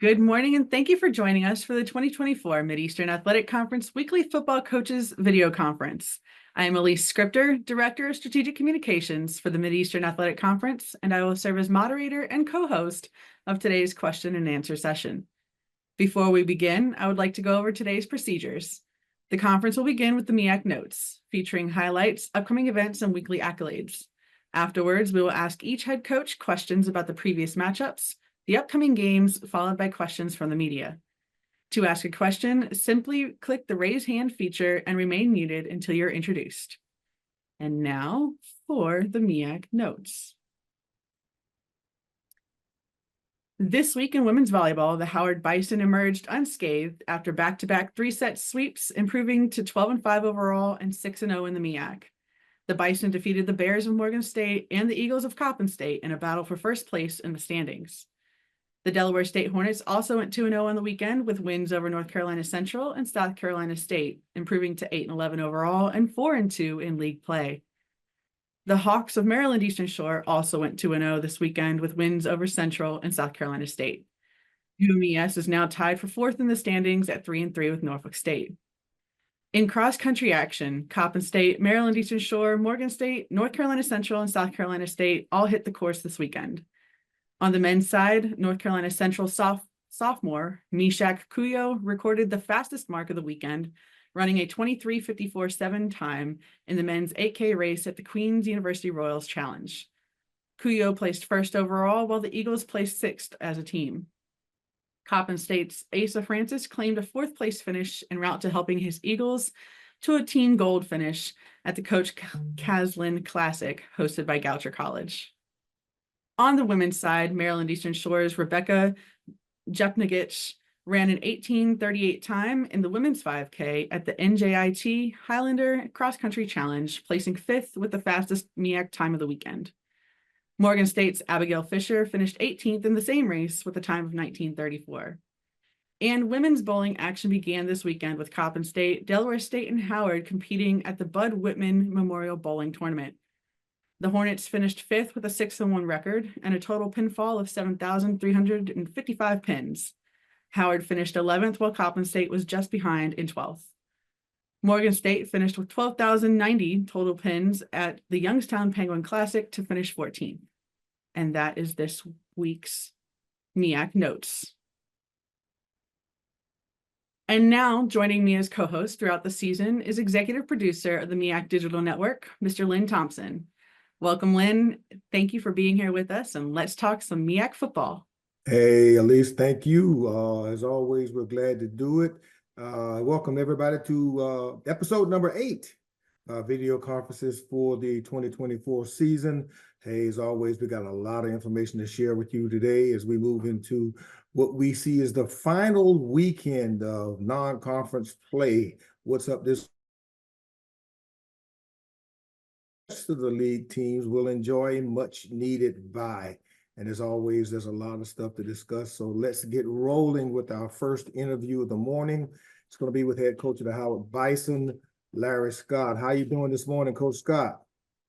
Good morning, and thank you for joining us for the 2024 Mideastern Athletic Conference Weekly Football Coaches Video Conference. I am Elise Scripter, Director of Strategic Communications for the Mideastern Athletic Conference, and I will serve as moderator and co-host of today's question and answer session. Before we begin, I would like to go over today's procedures. The conference will begin with the MEAC notes, featuring highlights, upcoming events, and weekly accolades. Afterwards, we will ask each head coach questions about the previous matchups, the upcoming games, followed by questions from the media. To ask a question, simply click the raise hand feature and remain muted until you're introduced. And now for the MEAC notes. This week in women's volleyball, the Howard Bison emerged unscathed after back-to-back three-set sweeps, improving to 12-5 overall and 6-0 in the MEAC. The Bison defeated the Bears of Morgan State and the Eagles of Coppin State in a battle for first place in the standings. The Delaware State Hornets also went 2-0 on the weekend with wins over North Carolina Central and South Carolina State, improving to 8-11 overall and 4-2 in league play. The Hawks of Maryland Eastern Shore also went 2-0 this weekend with wins over Central and South Carolina State. UMES is now tied for fourth in the standings at 3-3 with Norfolk State. In cross-country action, Coppin State, Maryland Eastern Shore, Morgan State, North Carolina Central, and South Carolina State all hit the course this weekend. On the men's side, North Carolina Central sophomore MEAC Kuyo recorded the fastest mark of the weekend, running a 23:54.7 time in the men's 8K race at the Queen's University Royals Challenge. Kuyo placed first overall, while the Eagles placed sixth as a team. Coppin State's Asa Francis claimed a fourth-place finish en route to helping his Eagles to a team gold finish at the Coach Caslin Classic, hosted by Goucher College. On the women's side, Maryland Eastern Shore's Rebecca Jepnagich ran an 18:38 time in the women's 5K at the NJIT Highlander Cross Country Challenge, placing fifth with the fastest MEAC time of the weekend. Morgan State's Abigail Fisher finished 18th in the same race with a time of 19:34. And women's bowling action began this weekend with Coppin State, Delaware State, and Howard competing at the Bud Whitman Memorial Bowling Tournament. The Hornets finished fifth with a 6-1 record and a total pinfall of 7,355 pins. Howard finished 11th, while Coppin State was just behind in 12th. Morgan State finished with 12,090 total pins at the Youngstown Penguin Classic to finish 14th. And that is this week's MEAC notes. And now, joining me as co-host throughout the season is executive producer of the MEAC Digital Network, Mr. Lynn Thompson. Welcome, Lynn. Thank you for being here with us, and let's talk some MEAC football. Hey, Elise, thank you. As always, we're glad to do it. Welcome everybody to episode number 8, video conferences for the 2024 season. Hey, as always, we got a lot of information to share with you today as we move into what we see as the final weekend of non-conference play. What's up this of the league teams will enjoy a much needed bye. And as always, there's a lot of stuff to discuss. So let's get rolling with our first interview of the morning. It's going to be with head coach of the Howard Bison, Larry Scott. How you doing this morning, Coach Scott?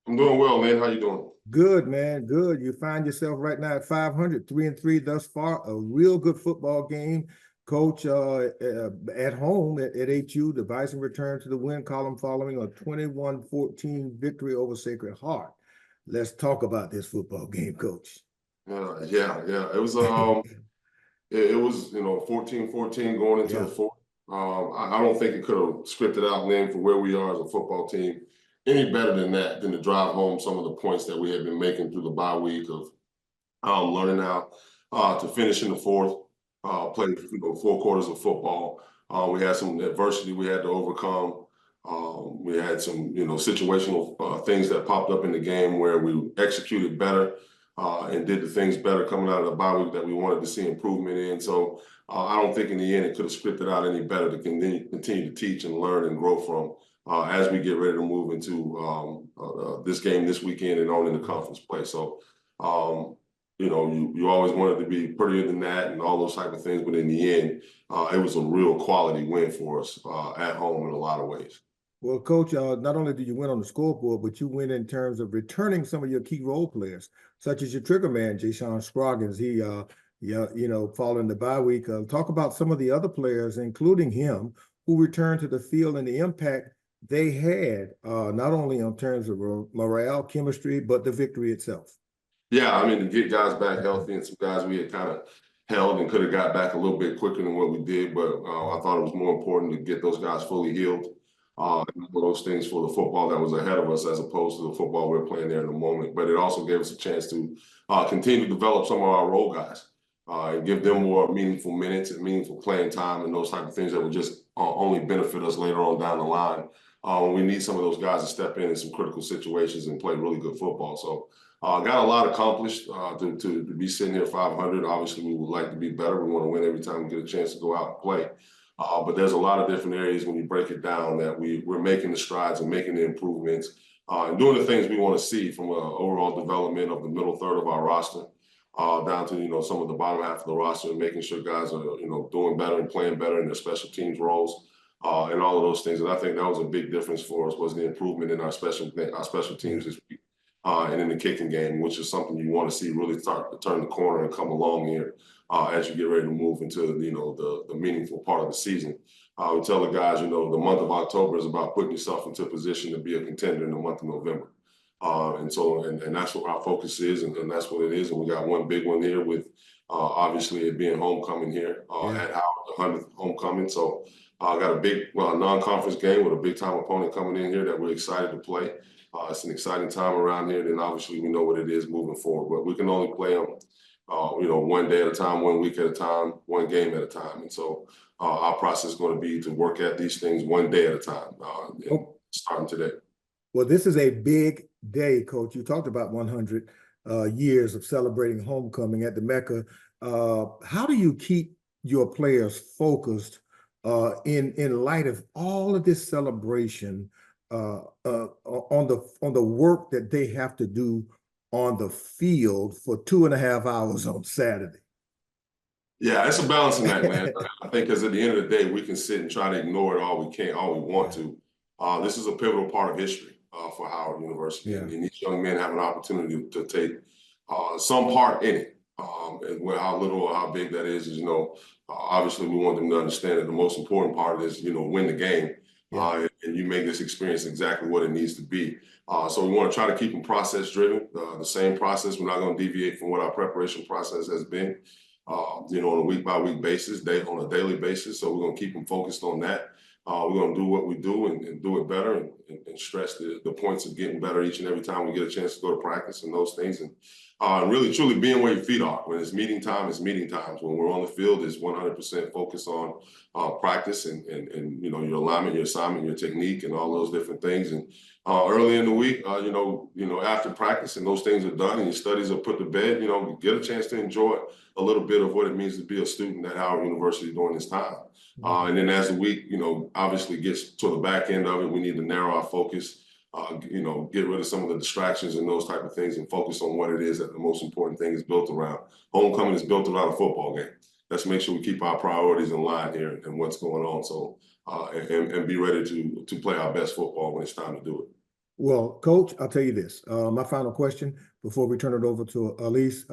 I'm doing well, man. How you doing? Good, man. Good. You find yourself right now at 500, 3-3 thus far. A real good football game. Coach, at home at HU, the Bison returned to the win column following a 21-14 victory over Sacred Heart. Let's talk about this football game, Coach. Yeah. It was it was 14-14 going into the fourth. I don't think it could have scripted out, Lynn, for where we are as a football team any better than that, than to drive home some of the points that we had been making through the bye week of learning how to finish in the fourth. Played 4 quarters of football. We had some adversity we had to overcome. We had some situational things that popped up in the game where we executed better and did the things better coming out of the bye week that we wanted to see improvement in. So I don't think in the end it could have scripted out any better to continue to teach and learn and grow from as we get ready to move into this game this weekend and on in the conference play. So you always wanted to be prettier than that and all those type of things, but in the end, it was a real quality win for us at home in a lot of ways. Well, Coach, not only did you win on the scoreboard, but you win in terms of returning some of your key role players, such as your trigger man, Jay Sean Scroggins. He Yeah, following the bye week. Talk about some of the other players, including him, who returned to the field and the impact they had, not only in terms of morale, chemistry, but the victory itself. Yeah, I mean, to get guys back healthy and some guys we had kind of held and could have got back a little bit quicker than what we did, but I thought it was more important to get those guys fully healed. And all those things for the football that was ahead of us as opposed to the football we we're playing there in the moment. But it also gave us a chance to continue to develop some of our role guys and give them more meaningful minutes and meaningful playing time and those type of things that would just only benefit us later on down the line. We need some of those guys to step in some critical situations and play really good football. So got a lot accomplished to be sitting here 500. Obviously, we would like to be better. We want to win every time we get a chance to go out and play. But there's a lot of different areas when you break it down that we're making the strides and making the improvements and doing the things we want to see from an overall development of the middle third of our roster down to, some of the bottom half of the roster and making sure guys are, doing better and playing better in their special teams roles and all of those things. And I think that was a big difference for us was the improvement in our special teams this week. And in the kicking game, which is something you want to see really start to turn the corner and come along here as you get ready to move into the meaningful part of the season. We tell the guys, the month of October is about putting yourself into a position to be a contender in the month of November. And that's what our focus is, and that's what it is. And we got one big one here with obviously it being homecoming here at Howard, the 100th homecoming. So I got a big non-conference game with a big-time opponent coming in here that we're excited to play. It's an exciting time around here. Then obviously we know what it is moving forward, but we can only play them, one day at a time, 1 week at a time, one game at a time. And so our process is going to be to work at these things 1 day at a time, starting today. Well, this is a big day, Coach. You talked about 100 years of celebrating homecoming at the Mecca. How do you keep your players focused in light of all of this celebration on the work that they have to do on the field for 2.5 hours on Saturday? Yeah, it's a balancing act, man. I think because at the end of the day, we can sit and try to ignore it all we want to. This is a pivotal part of history for Howard University. Yeah. And these young men have an opportunity to take some part in it. And how little or how big that is, obviously we want them to understand that the most important part is, win the game. Yeah. And you make this experience exactly what it needs to be. So we want to try to keep them process driven, the same process. We're not going to deviate from what our preparation process has been, on a week by week basis, on a daily basis. So we're going to keep them focused on that. We're going to do what we do and do it better and stress the points of getting better each and every time we get a chance to go to practice and those things. And really, truly being where your feet are. When it's meeting time, it's meeting times. When we're on the field, it's 100% focused on practice and your alignment, your assignment, your technique, and all those different things. And early in the week, after practice and those things are done and your studies are put to bed, get a chance to enjoy a little bit of what it means to be a student at Howard University during this time. And then as the week, obviously gets to the back end of it, we need to narrow our focus, get rid of some of the distractions and those type of things and focus on what it is that the most important thing is built around. Homecoming is built around a football game. Let's make sure we keep our priorities in line here and what's going on. So, and be ready to play our best football when it's time to do it. Well, Coach, I'll tell you this. My final question before we turn it over to Elise.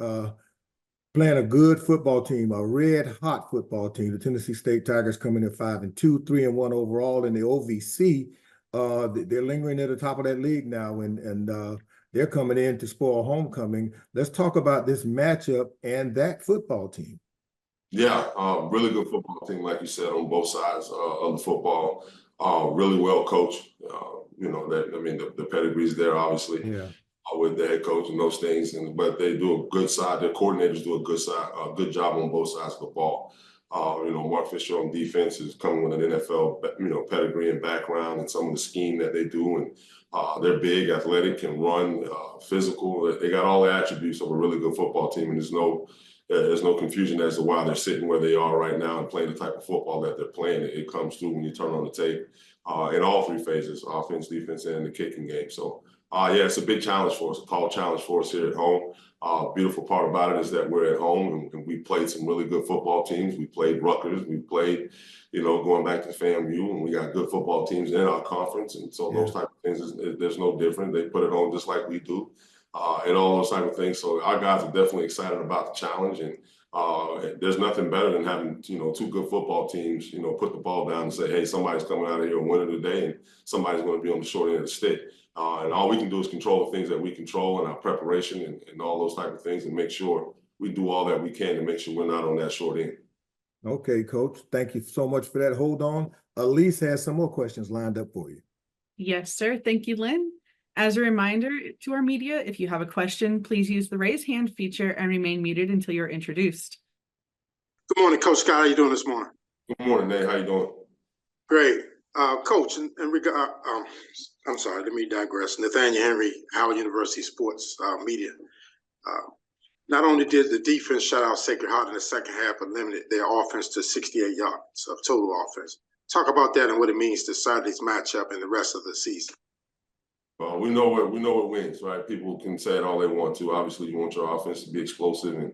Playing a good football team, a red-hot football team. The Tennessee State Tigers coming in 5-2, 3-1 overall in the OVC. They're lingering at the top of that league now, and they're coming in to spoil homecoming. Let's talk about this matchup and that football team. Yeah, really good football team, like you said, on both sides of the football. Really well coached. The pedigree's there, obviously. Yeah. With the head coach and those things, but they do a good side. Their coordinators do a good job on both sides of the ball. Mark Fisher on defense is coming with an NFL, pedigree and background, and some of the scheme that they do, and they're big, athletic, can run, physical. They got all the attributes of a really good football team, and there's no confusion as to why they're sitting where they are right now and playing the type of football that they're playing. It comes through when you turn on the tape in all three phases: offense, defense, and the kicking game. So. It's a big challenge for us, a tall challenge for us here at home. Beautiful part about it is that we're at home and we played some really good football teams. We played Rutgers, we played, going back to FAMU, and we got good football teams in our conference. And so those type of things, there's no different. They put it on just like we do and all those type of things. So our guys are definitely excited about the challenge. And There's nothing better than having, two good football teams, put the ball down and say, hey, somebody's coming out of here winning today, and somebody's going to be on the short end of the stick. And all we can do is control the things that we control and our preparation and all those type of things, and make sure we do all that we can to make sure we're not on that short end. Okay, Coach. Thank you so much for that. Hold on. Elise has some more questions lined up for you. Yes, sir. Thank you, Lynn. As a reminder to our media, if you have a question, please use the raise hand feature and remain muted until you're introduced. Good morning, Coach Scott. How you doing this morning? Good morning, Nate. How you doing? Great. Coach, in regard, I'm sorry, let me digress. Nathaniel Henry, Howard University Sports Media. Not only did the defense shut out Sacred Heart in the second half, but limited their offense to 68 yards of total offense. Talk about that and what it means to Saturday's matchup and the rest of the season. We know what wins, right? People can say it all they want to. Obviously, you want your offense to be explosive and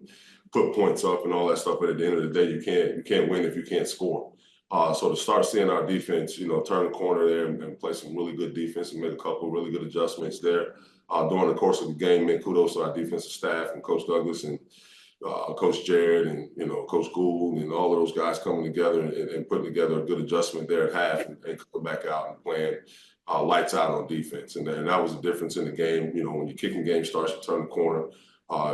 put points up and all that stuff. But at the end of the day, you can't win if you can't score. So to start seeing our defense, turn the corner there and play some really good defense and make a couple of really good adjustments there during the course of the game. Man, kudos to our defensive staff and Coach Douglas and Coach Jared and Coach Gould and all of those guys coming together and putting together a good adjustment there at half and coming back out and playing lights out on defense. And that was the difference in the game. When your kicking game starts, you turn the corner.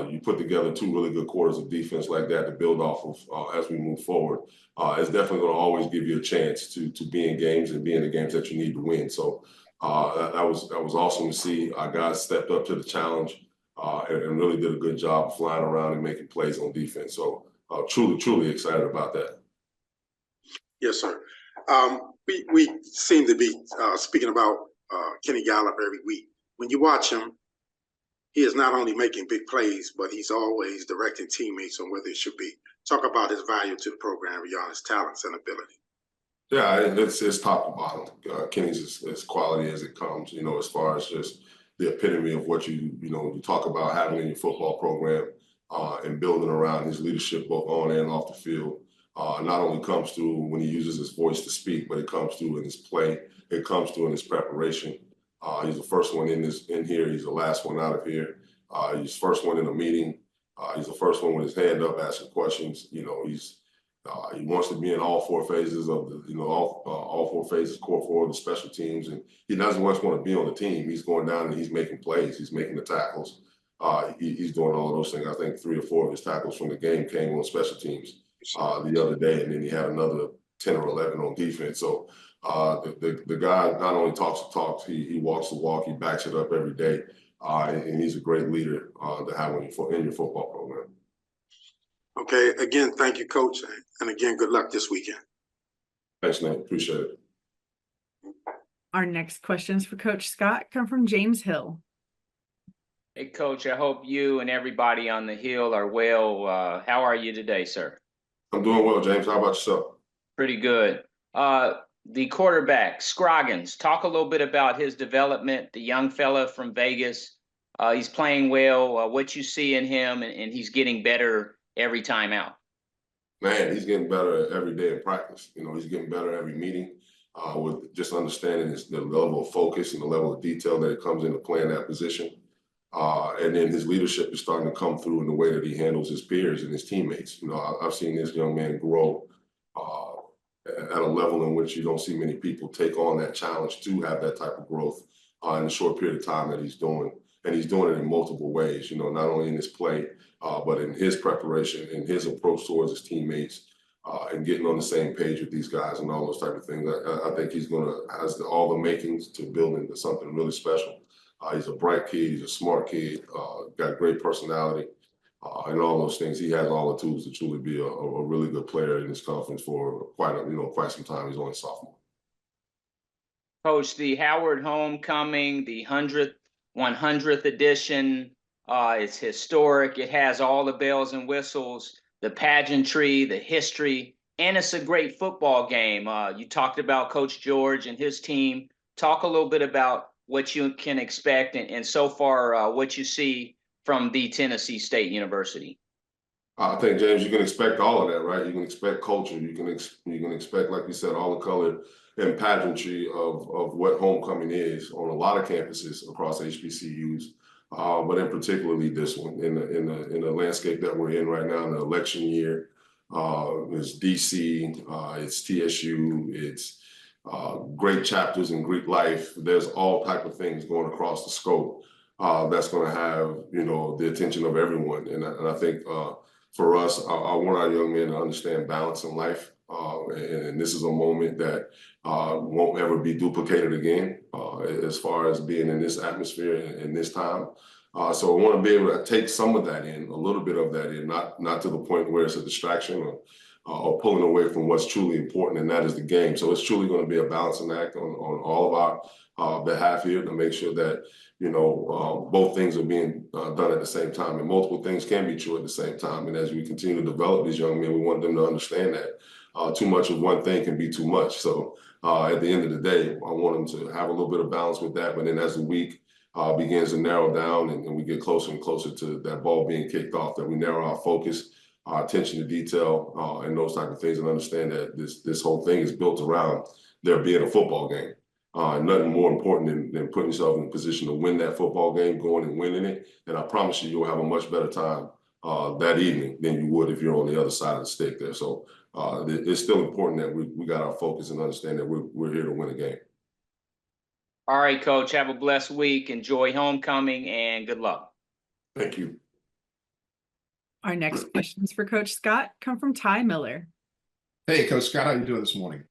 You put together 2 really good quarters of defense like that to build off of as we move forward. It's definitely going to always give you a chance to be in games and be in the games that you need to win. So that was awesome to see. Our guys stepped up to the challenge and really did a good job of flying around and making plays on defense. So truly excited about that. Yes, sir. We seem to be speaking about Kenny Gallup every week. When you watch him, he is not only making big plays, but he's always directing teammates on where they should be. Talk about his value to the program beyond his talents and ability. Yeah, it's top to bottom. Kenny's as quality as it comes, as far as just the epitome of what you talk about having in your football program and building around his leadership both on and off the field. Not only comes through when he uses his voice to speak, but it comes through in his play. It comes through in his preparation. He's the first one in here. He's the last one out of here. He's the first one in a meeting. He's the first one with his hand up asking questions. He wants to be in all 4 phases of the, all 4 phases, core 4 of the special teams, and he doesn't just want to be on the team. He's going down and he's making plays. He's making the tackles. He's doing all of those things. I think 3 or 4 of his tackles from the game came on special teams the other day, and then he had another 10 or 11 on defense. So the guy not only talks the talk, he walks the walk. He backs it up every day, and he's a great leader to have in your football program. Okay. Again, thank you, Coach, and again, good luck this weekend. Thanks, Nate. Appreciate it. Our next questions for Coach Scott come from James Hill. Hey, Coach, I hope you and everybody on the Hill are well. How are you today, sir? I'm doing well, James. How about yourself? Pretty good. The quarterback, Scroggins, talk a little bit about his development, the young fella from Vegas. He's playing well. What you see in him, and he's getting better every time out. Man, he's getting better every day in practice. He's getting better every meeting with just understanding the level of focus and the level of detail that it comes into playing that position. And then his leadership is starting to come through in the way that he handles his peers and his teammates. I've seen this young man grow at a level in which you don't see many people take on that challenge to have that type of growth in a short period of time that he's doing. And he's doing it in multiple ways, not only in his play, but in his preparation and his approach towards his teammates and getting on the same page with these guys and all those type of things. I think he's has all the makings to build into something really special. He's a bright kid. He's a smart kid. Got a great personality and all those things. He has all the tools to truly be a really good player in this conference for quite some time. He's only a sophomore. Coach, the Howard homecoming, the 100th edition, it's historic. It has all the bells and whistles, the pageantry, the history, and it's a great football game. You talked about Coach George and his team. Talk a little bit about what you can expect and so far what you see from the Tennessee State University. I think, James, you can expect all of that, right? You can expect culture. You can expect, like you said, all the color and pageantry of what homecoming is on a lot of campuses across HBCUs. but in particularly this one in the landscape that we're in right now in the election year. It's DC, it's TSU, it's great chapters in Greek life. There's all type of things going across the scope that's going to have, you know, the attention of everyone. And I think for us, I want our young men to understand balance in life. And this is a moment that won't ever be duplicated again as far as being in this atmosphere in this time. So I want to be able to take some of that in, a little bit of that in, not to the point where it's a distraction or pulling away from what's truly important, and that is the game. So it's truly going to be a balancing act on all of our behalf here to make sure that, you know, both things are being done at the same time, and multiple things can be true at the same time. And as we continue to develop these young men, we want them to understand that too much of one thing can be too much. So at the end of the day, I want them to have a little bit of balance with that. But then as the week begins to narrow down and we get closer and closer to that ball being kicked off, that we narrow our focus, our attention to detail, and those type of things, and understand that this whole thing is built around there being a football game. Nothing more important than putting yourself in a position to win that football game, going and winning it. And I promise you'll have a much better time that evening than you would if you're on the other side of the stick there. So it's still important that we got our focus and understand that we're here to win a game. All right, Coach, have a blessed week. Enjoy homecoming and good luck. Thank you. Our next questions for Coach Scott come from Ty Miller. Hey, Coach Scott, how you doing this morning?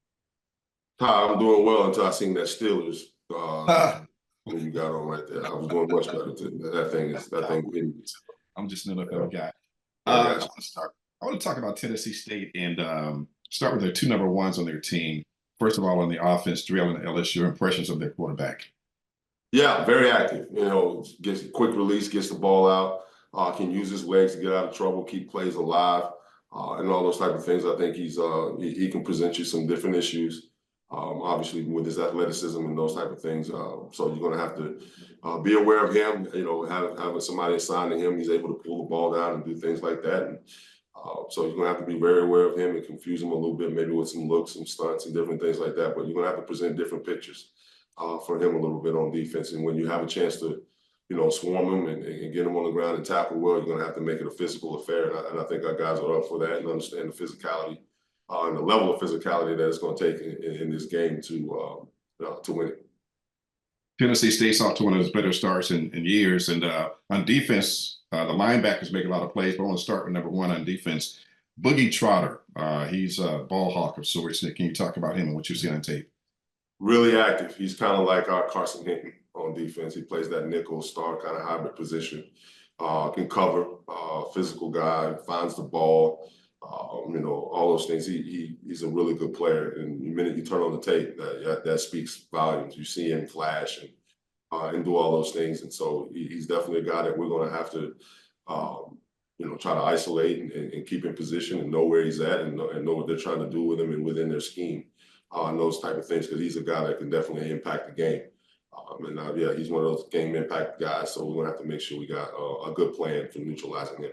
Ty, I'm doing well until I seen that Steelers when you got on right there. I was doing much better. That thing. I'm just an NFL guy. I I want to talk about Tennessee State and start with their two number ones on their team. First of all, on the offense, Darrell and Ellis, your impressions of their quarterback. Yeah, very active. You know, gets a quick release, gets the ball out, can use his legs to get out of trouble, keep plays alive, and all those type of things. I think he can present you some different issues, obviously with his athleticism and those type of things. So you're going to have to be aware of him. You know, having somebody assigned to him, he's able to pull the ball down and do things like that. And so you're going to have to be very aware of him and confuse him a little bit, maybe with some looks, some stunts, and different things like that. But you're going to have to present different pictures for him a little bit on defense. And when you have a chance to, you know, swarm him and get him on the ground and tackle well, you're going to have to make it a physical affair. And I think our guys are up for that and understand the physicality and the level of phicality that it's going to take in this game to win it. Tennessee State's off to one of his better starts in years. And on defense, the linebackers make a lot of plays, but I want to start with number one on defense. Boogie Trotter, he's a ball hawk of sorts. Can you talk about him and what you see on tape? Really active. He's kind of like our Carson Hinton on defense. He plays that nickel star kind of hybrid position. Can cover, physical guy, finds the ball, you know, all those things. He's a really good player. And the minute you turn on the tape, that speaks volumes. You see him flash and do all those things. And so he's definitely a guy that we're going to have to, you know, try to isolate and keep in position and know where he's at and know what they're trying to do with him and within their scheme. And those type of things, because he's a guy that can definitely impact the game. Yeah, he's one of those game impact guys. So we're going to have to make sure we got a good plan for neutralizing him.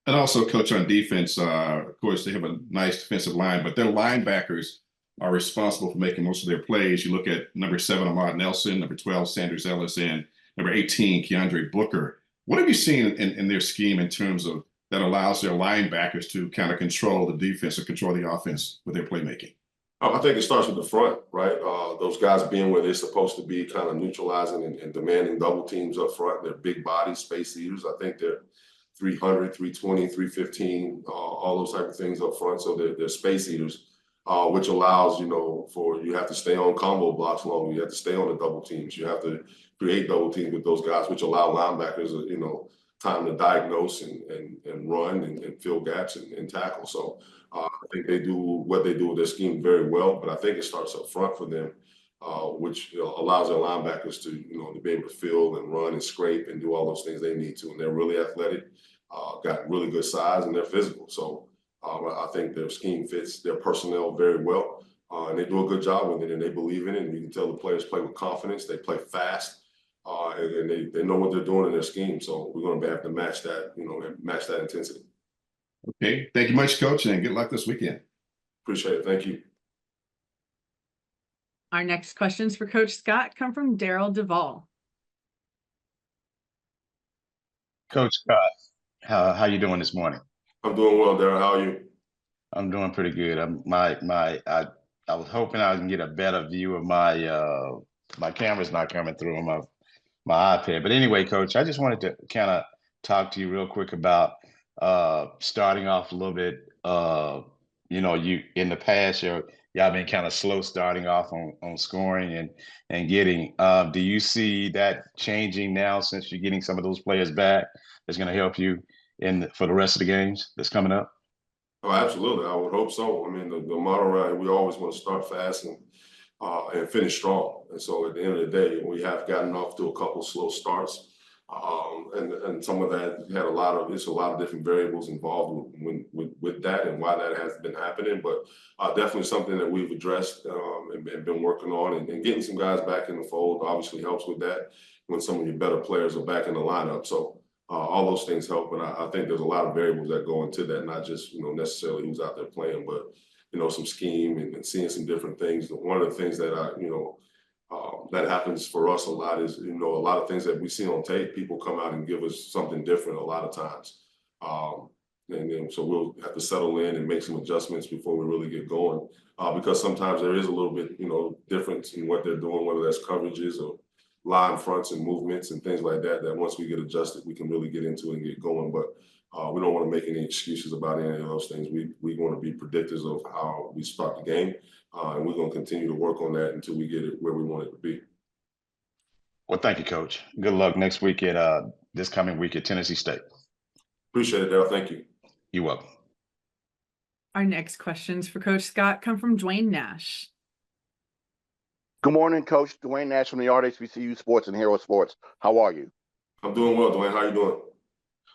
And also, Coach, on defense, of course, they have a nice defensive line, but their linebackers are responsible for making most of their plays. You look at number 7, Ahmad Nelson, number 12, Sanders Ellis, and number 18, Keandre Booker. What have you seen in their scheme in terms of that allows their linebackers to kind of control the defense or control the offense with their playmaking? I think it starts with the front, right? Those guys being where they're supposed to be, kind of neutralizing and demanding double teams up front. They're big body space eaters. I think they're 300, 320, 315, all those type of things up front. So they're space eaters, which allows, you know, you have to stay on combo blocks longer. You have to stay on the double teams. You have to create double teams with those guys, which allow linebackers, you know, time to diagnose and run and fill gaps and tackle. So I think they do what they do with their scheme very well, but I think it starts up front for them, which allows their linebackers to, you know, to be able to fill and run and scrape and do all those things they need to. And they're really athletic, got really good size, and they're physical. So I think their scheme fits their personnel very well, and they do a good job with it, and they believe in it. And you can tell the players play with confidence. They play fast, and they know what they're doing in their scheme. So we're going to have to match that, you know, match that intensity. Okay. Thank you much, Coach, and good luck this weekend. Appreciate it. Thank you. Our next questions for Coach Scott come from Daryl Duvall. Coach Scott, how you doing this morning? I'm doing well, Darren. How are you? I'm doing pretty good. I was hoping I can get a better view of my camera's not coming through on my iPad. But anyway, Coach, I just wanted to kind of talk to you real quick about starting off a little bit. You in the past, y'all been kind of slow starting off on scoring and getting. Do you see that changing now since you're getting some of those players back? That's going to help you for the rest of the games that's coming up. Oh, absolutely. I would hope so. I mean, the motto, right? We always want to start fast and finish strong. And so at the end of the day, we have gotten off to a couple slow starts. And some of that had a lot of different variables involved with that and why that has been happening. But definitely something that we've addressed and been working on, and getting some guys back in the fold obviously helps with that when some of your better players are back in the lineup. So all those things help. And I think there's a lot of variables that go into that, not just, necessarily who's out there playing, but, some scheme and seeing some different things. One of the things that that happens for us a lot is, a lot of things that we see on tape, people come out and give us something different a lot of times. And then so we'll have to settle in and make some adjustments before we really get going. Because sometimes there is a little bit, difference in what they're doing, whether that's coverages or line fronts and movements and things like that, that once we get adjusted, we can really get into and get going. But we don't want to make any excuses about any of those things. We want to be predictors of how we start the game. And we're going to continue to work on that until we get it where we want it to be. Well, thank you, Coach. Good luck next week at this coming week at Tennessee State. Appreciate it, Dale. Thank you. You're welcome. Our next questions for Coach Scott come from Dwayne Nash. Good morning, Coach. Dwayne Nash from the HBCU Sports and Hero Sports. How are you? I'm doing well, Dwayne. How you doing?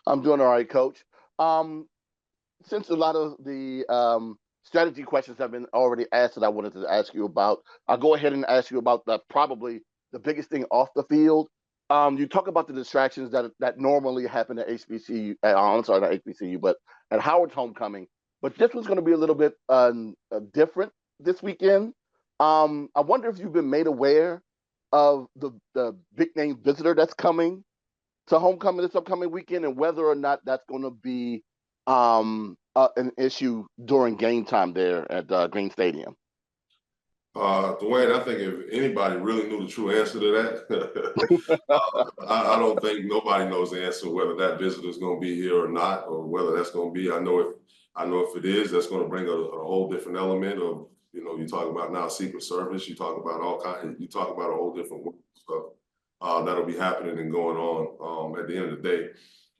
I'm doing all right, Coach. Since a lot of the strategy questions have been already asked that I wanted to ask you about, I'll go ahead and ask you about probably the biggest thing off the field. You talk about the distractions that normally happen at HBCU. I'm sorry, not HBCU, but at Howard's homecoming. But this one's going to be a little bit different this weekend. I wonder if you've been made aware of the big name visitor that's coming to homecoming this upcoming weekend, and whether or not that's going to be an issue during game time there at Green Stadium. Dwayne, I think if anybody really knew the true answer to that, I don't think nobody knows the answer whether that visitor is going to be here or not, or whether that's going to be. I know if it is, that's going to bring a whole different element of, you talk about now Secret Service, you talk about you talk about a whole different stuff that'll be happening and going on. At the end of the day,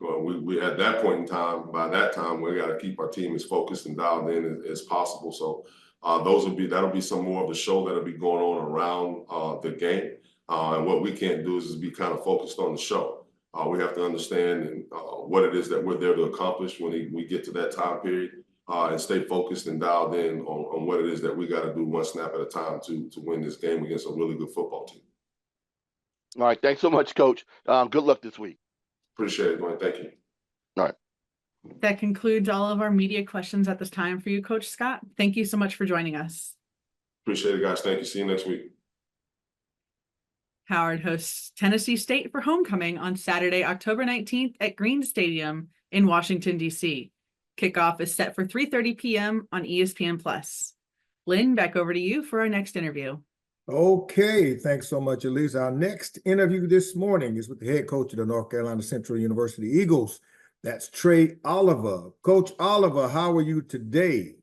we at that point in time, by that time, we got to keep our team as focused and dialed in as possible. So that'll be some more of the show that'll be going on around the game. And what we can't do is be kind of focused on the show. We have to understand what it is that we're there to accomplish when we get to that time period, and stay focused and dialed in on what it is that we got to do one snap at a time to win this game against a really good football team. All right. Thanks so much, Coach. Good luck this week. Appreciate it, Dwayne. Thank you. All right. That concludes all of our media questions at this time for you, Coach Scott. Thank you so much for joining us. Appreciate it, guys. Thank you. See you next week. Howard hosts Tennessee State for homecoming on Saturday, October 19th at Green Stadium in Washington, D.C. Kickoff is set for 3:30 p.m. on ESPN+. Lynn, back over to you for our next interview. Okay, thanks so much, Elise. Our next interview this morning is with the head coach of the North Carolina Central University Eagles. That's Trey Oliver. Coach Oliver, how are you today?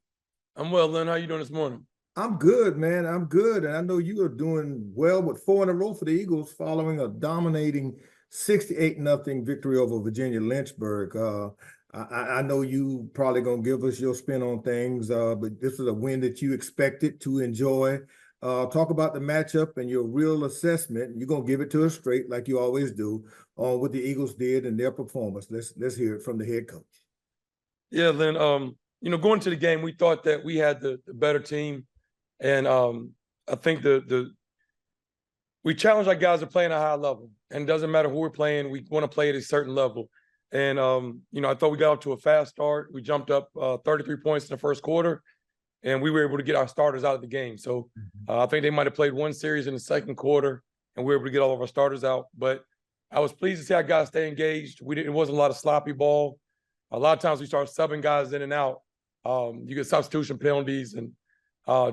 I'm well, Lynn. How you doing this morning? I'm good, man. I'm good. And I know you are doing well with 4 in a row for the Eagles following a dominating 68-0 victory over Virginia Lynchburg. I know you probably going to give us your spin on things, but this is a win that you expected to enjoy. Talk about the matchup and your real assessment. You're going to give it to us straight like you always do on what the Eagles did and their performance. Let's hear it from the head coach. Yeah, Lynn, going to the game, we thought that we had the better team. And I think we challenge our guys to play at a high level. And it doesn't matter who we're playing, we want to play at a certain level. And, I thought we got off to a fast start. We jumped up 33 points in the first quarter, and we were able to get our starters out of the game. So I think they might have played one series in the second quarter, and we were able to get all of our starters out. But I was pleased to see our guys stay engaged. It wasn't a lot of sloppy ball. A lot of times we start subbing guys in and out. You get substitution penalties and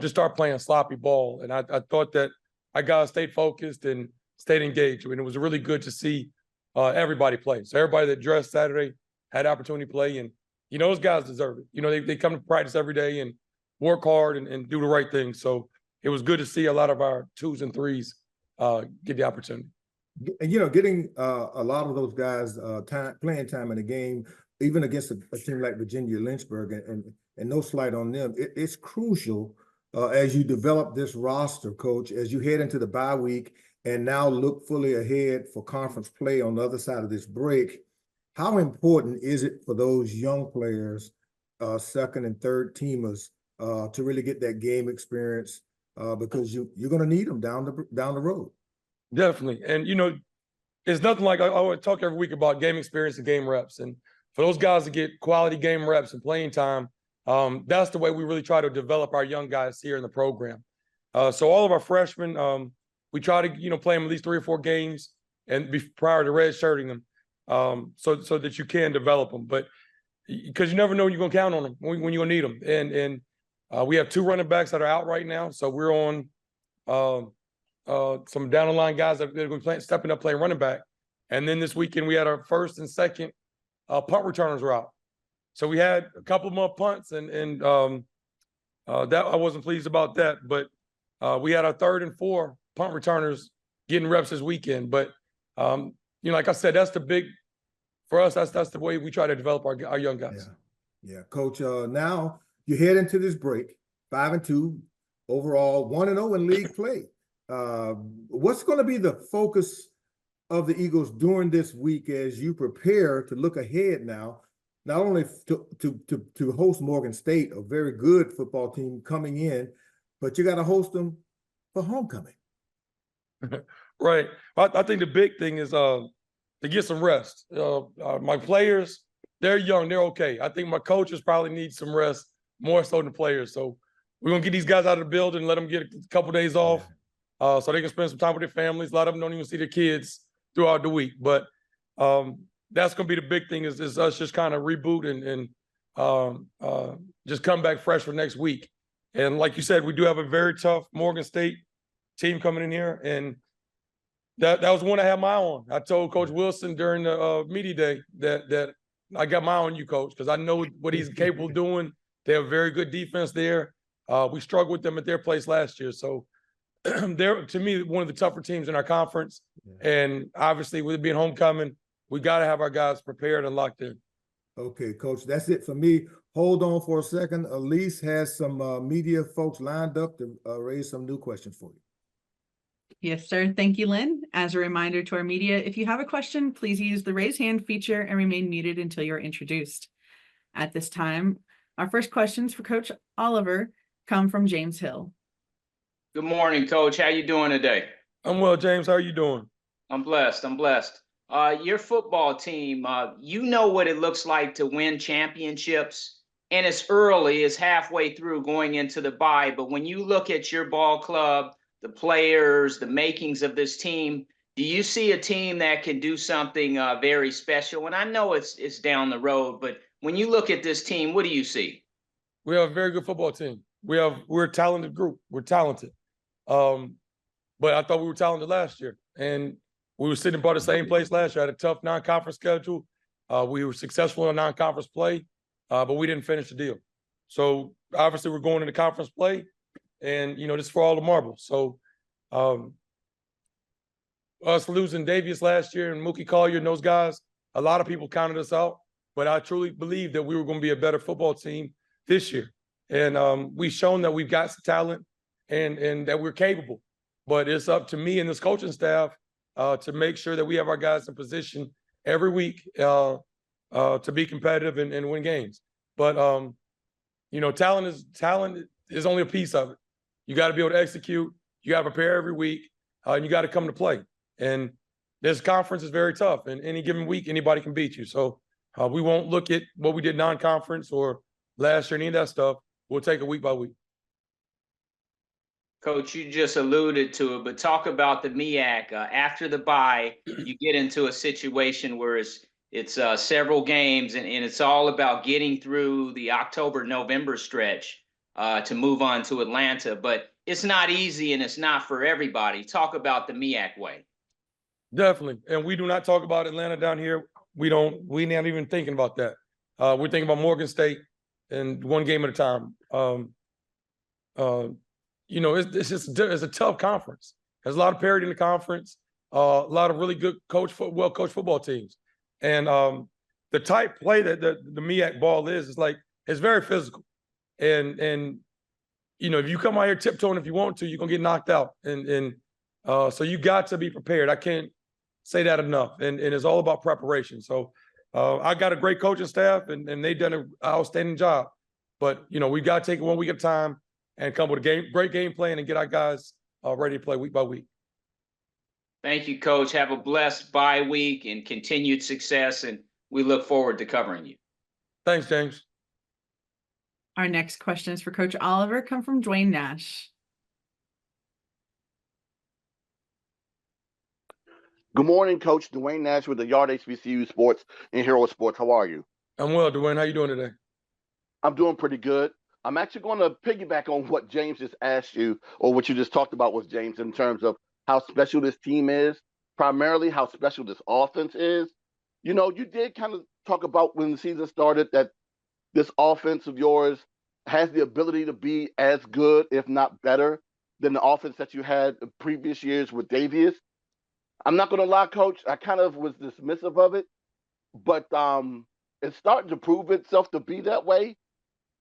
just start playing sloppy ball. And I thought that our guys stayed focused and stayed engaged. I mean, it was really good to see everybody play. So everybody that dressed Saturday had opportunity to play. And, those guys deserve it. They come to practice every day and work hard and do the right thing. So it was good to see a lot of our 2s and 3s get the opportunity. And, getting a lot of those guys playing time in the game, even against a team like Virginia Lynchburg, and no slight on them, it's crucial as you develop this roster, Coach, as you head into the bye week and now look fully ahead for conference play on the other side of this break. How important is it for those young players, second and third teamers, to really get that game experience because you're going to need them down the road? Definitely. And, it's nothing like I would talk every week about game experience and game reps. And for those guys to get quality game reps and playing time, that's the way we really try to develop our young guys here in the program. So all of our freshmen, we try to, play them at least 3 or 4 games and prior to redshirting them, so that you can develop them. But because you never know when you're going to count on them, when you're going to need them. And we have 2 running backs that are out right now. So we're on some down the line guys that are going to be stepping up playing running back. And then this weekend we had our first and second punt returners were out. So we had a couple more punts and that I wasn't pleased about that. But we had our 3rd and 4 punt returners getting reps this weekend. But like I said, that's the big for us. That's the way we try to develop our young guys. Yeah, Coach. Now you head into this break, 5-2 overall, 1-0 in league play. What's going to be the focus of the Eagles during this week as you prepare to look ahead now, not only to host Morgan State, a very good football team coming in, but you got to host them for homecoming? Right. I think the big thing is to get some rest. My players, they're young, they're okay. I think my coaches probably need some rest more so than the players. So we're going to get these guys out of the building, let them get a couple days off so they can spend some time with their families. A lot of them don't even see their kids throughout the week. But that's going to be the big thing is us just kind of reboot and just come back fresh for next week. And like you said, we do have a very tough Morgan State team coming in here. And that was one I had my eye on. I told Coach Wilson during the media day that I got my eye on you, Coach, because I know what he's capable of doing. They have very good defense there. We struggled with them at their place last year. So they're, to me, one of the tougher teams in our conference. And obviously, with it being homecoming, we got to have our guys prepared and locked in. Okay, Coach, that's it for me. Hold on for a second. Elise has some media folks lined up to raise some new questions for you. Yes, sir. Thank you, Lynn. As a reminder to our media, if you have a question, please use the raise hand feature and remain muted until you're introduced. At this time, our first questions for Coach Oliver come from James Hill. Good morning, Coach. How you doing today? I'm well, James. How are you doing? I'm blessed. Your football team, you know what it looks like to win championships, and it's early, it's halfway through going into the bye. But when you look at your ball club, the players, the makings of this team, do you see a team that can do something very special? And I know it's down the road, but when you look at this team, what do you see? We have a very good football team. We're a talented group. We're talented. But I thought we were talented last year. And we were sitting about the same place last year. Had a tough non-conference schedule. We were successful in non-conference play, but we didn't finish the deal. So obviously we're going into conference play, and this is for all the marbles. So us losing Davius last year and Mookie Collier and those guys, a lot of people counted us out. But I truly believe that we were going to be a better football team this year. And we've shown that we've got some talent and that we're capable. But it's up to me and this coaching staff to make sure that we have our guys in position every week to be competitive and win games. But talent is only a piece of it. You got to be able to execute. You got to prepare every week, and you got to come to play. And this conference is very tough. And any given week, anybody can beat you. So we won't look at what we did non-conference or last year, any of that stuff. We'll take it week by week. Coach, you just alluded to it, but talk about the MEAC. After the bye, you get into a situation where it's several games, and it's all about getting through the October-November stretch to move on to Atlanta. But it's not easy, and it's not for everybody. Talk about the MEAC way. Definitely. And we do not talk about Atlanta down here. We're not even thinking about that. We're thinking about Morgan State and one game at a time. It's a tough conference. There's a lot of parity in the conference, a lot of really good well-coached football teams. And the type play that the MEAC ball is like, it's very physical. And if you come out here tiptoeing if you want to, you're going to get knocked out. And so you got to be prepared. I can't say that enough. And it's all about preparation. So I got a great coaching staff, and they've done an outstanding job. But, we got to take it 1 week at a time and come with a great game plan and get our guys ready to play week by week. Thank you, Coach. Have a blessed bye week and continued success, and we look forward to covering you. Thanks, James. Our next questions for Coach Oliver come from Dwayne Nash. Good morning, Coach. Dwayne Nash with the Yard HBCU Sports and Hero Sports. How are you? I'm well, Dwayne. How you doing today? I'm doing pretty good. I'm actually going to piggyback on what James just asked you, or what you just talked about with James, in terms of how special this team is, primarily how special this offense is. You did kind of talk about when the season started that this offense of yours has the ability to be as good, if not better, than the offense that you had in previous years with Davies. I'm not going to lie, Coach, I kind of was dismissive of it, but it's starting to prove itself to be that way.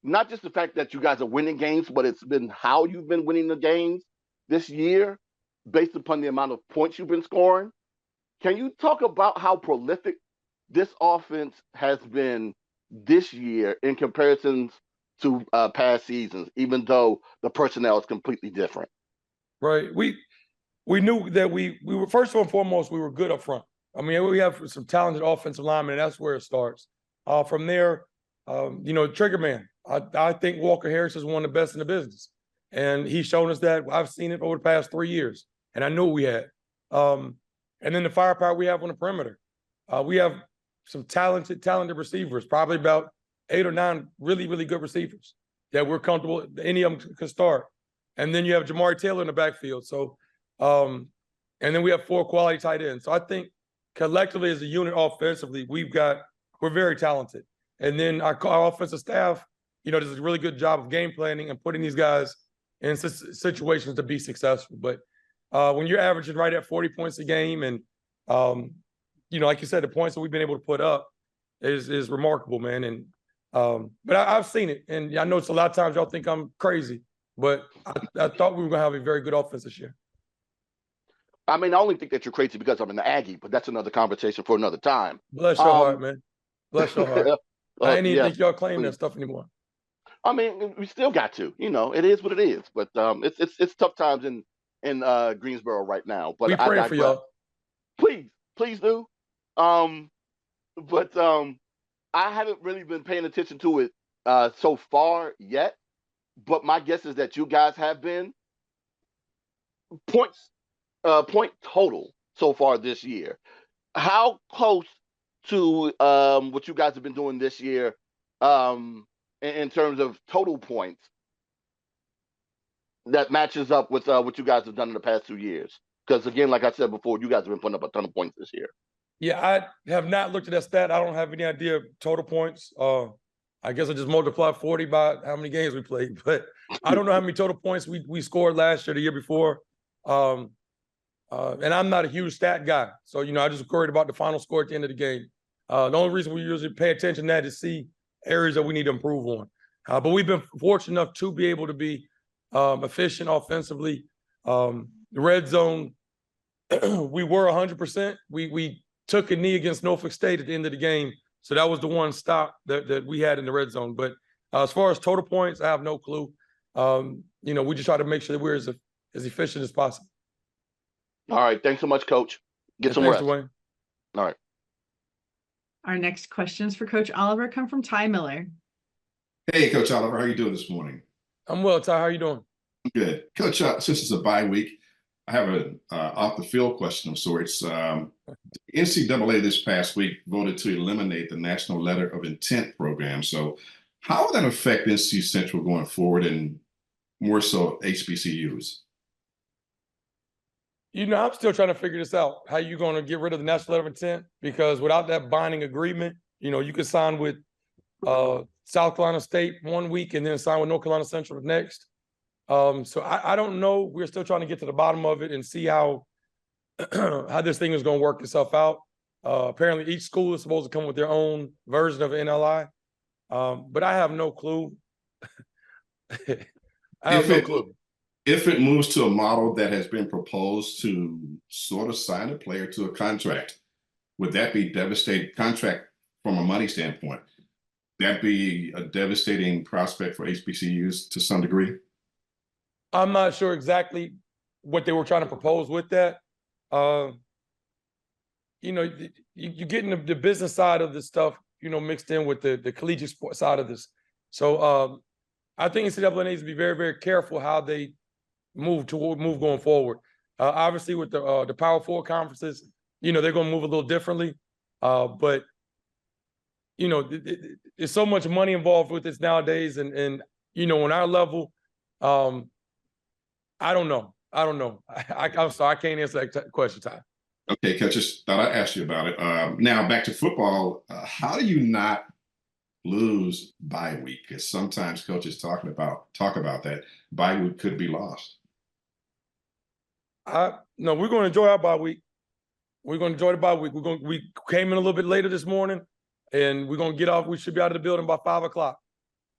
Not just the fact that you guys are winning games, but it's been how you've been winning the games this year based upon the amount of points you've been scoring. Can you talk about how prolific this offense has been this year in comparisons to past seasons, even though the personnel is completely different? Right. We knew that we were, first and foremost, we were good up front. I mean, we have some talented offensive linemen, and that's where it starts. From there, trigger man. I think Walker Harris is one of the best in the business. And he's shown us that. I've seen it over the past 3 years, and I knew we had. And then the firepower we have on the perimeter. We have some talented receivers, probably about 8 or 9 really, really good receivers that we're comfortable. Any of them can start. And then you have Jamari Taylor in the backfield. So, and then we have 4 quality tight ends. So I think collectively as a unit offensively, we're very talented. And then our offensive staff, does a really good job of game planning and putting these guys in situations to be successful. But when you're averaging right at 40 points a game, and like you said, the points that we've been able to put up is remarkable, man. And but I've seen it, and I know it's a lot of times y'all think I'm crazy, but I thought we were gonna have a very good offense this year. I mean, I only think that you're crazy because I'm an Aggie, but that's another conversation for another time. Bless your heart, man. Bless your heart. I ain't even think y'all claim that stuff anymore. I mean, we still got to. It is what it is. But it's tough times in Greensboro right now. But we pray for y'all. Please do. But I haven't really been paying attention to it so far yet. But my guess is that you guys have been point total so far this year. How close to what you guys have been doing this year in terms of total points that matches up with what you guys have done in the past 2 years? Because again, like I said before, you guys have been putting up a ton of points this year. Yeah, I have not looked at that stat. I don't have any idea of total points. I guess I just multiply 40 by how many games we played, but I don't know how many total points we scored last year, the year before. And I'm not a huge stat guy. So, I just worried about the final score at the end of the game. The only reason we usually pay attention to that is see areas that we need to improve on. But we've been fortunate enough to be able to be efficient offensively. The red zone, we were 100%. We took a knee against Norfolk State at the end of the game. So that was the one stop that we had in the red zone. But as far as total points, I have no clue. We just try to make sure that we're as efficient as possible. All right. Thanks so much, Coach. Get some rest. Dwayne. All right. Our next questions for Coach Oliver come from Ty Miller. Hey, Coach Oliver, how are you doing this morning? I'm well, Ty. How are you doing? Good. Coach, since it's a bye week, I have an off the field question of sorts. NCAA this past week voted to eliminate the National Letter of Intent program. So how will that affect NC Central going forward and more so HBCUs? I'm still trying to figure this out. How you going to get rid of the national letter of intent? Because without that binding agreement, you could sign with South Carolina State one week and then sign with North Carolina Central the next. So I don't know. We're still trying to get to the bottom of it and see how how this thing is going to work itself out. Apparently, each school is supposed to come with their own version of NLI, but I have no clue. I have no clue. If it moves to a model that has been proposed to sort of sign a player to a contract, would that be devastating contract from a money standpoint? That be a devastating prospect for HBCUs to some degree? I'm not sure exactly what they were trying to propose with that. You getting the business side of this stuff, mixed in with the collegiate sport side of this. So I think NCAA needs to be very, very careful how they move going forward. Obviously, with the Power Four conferences, they're going to move a little differently. But there's so much money involved with this nowadays, and on our level, I don't know. I'm sorry, I can't answer that question, Ty. Okay, Coach, just thought I'd ask you about it. Now back to football. How do you not lose bye week? Because sometimes coaches talk about that bye week could be lost. No, we're going to enjoy our bye week. We're going to enjoy the bye week. We came in a little bit later this morning, and we're going to get off. We should be out of the building by 5 o'clock.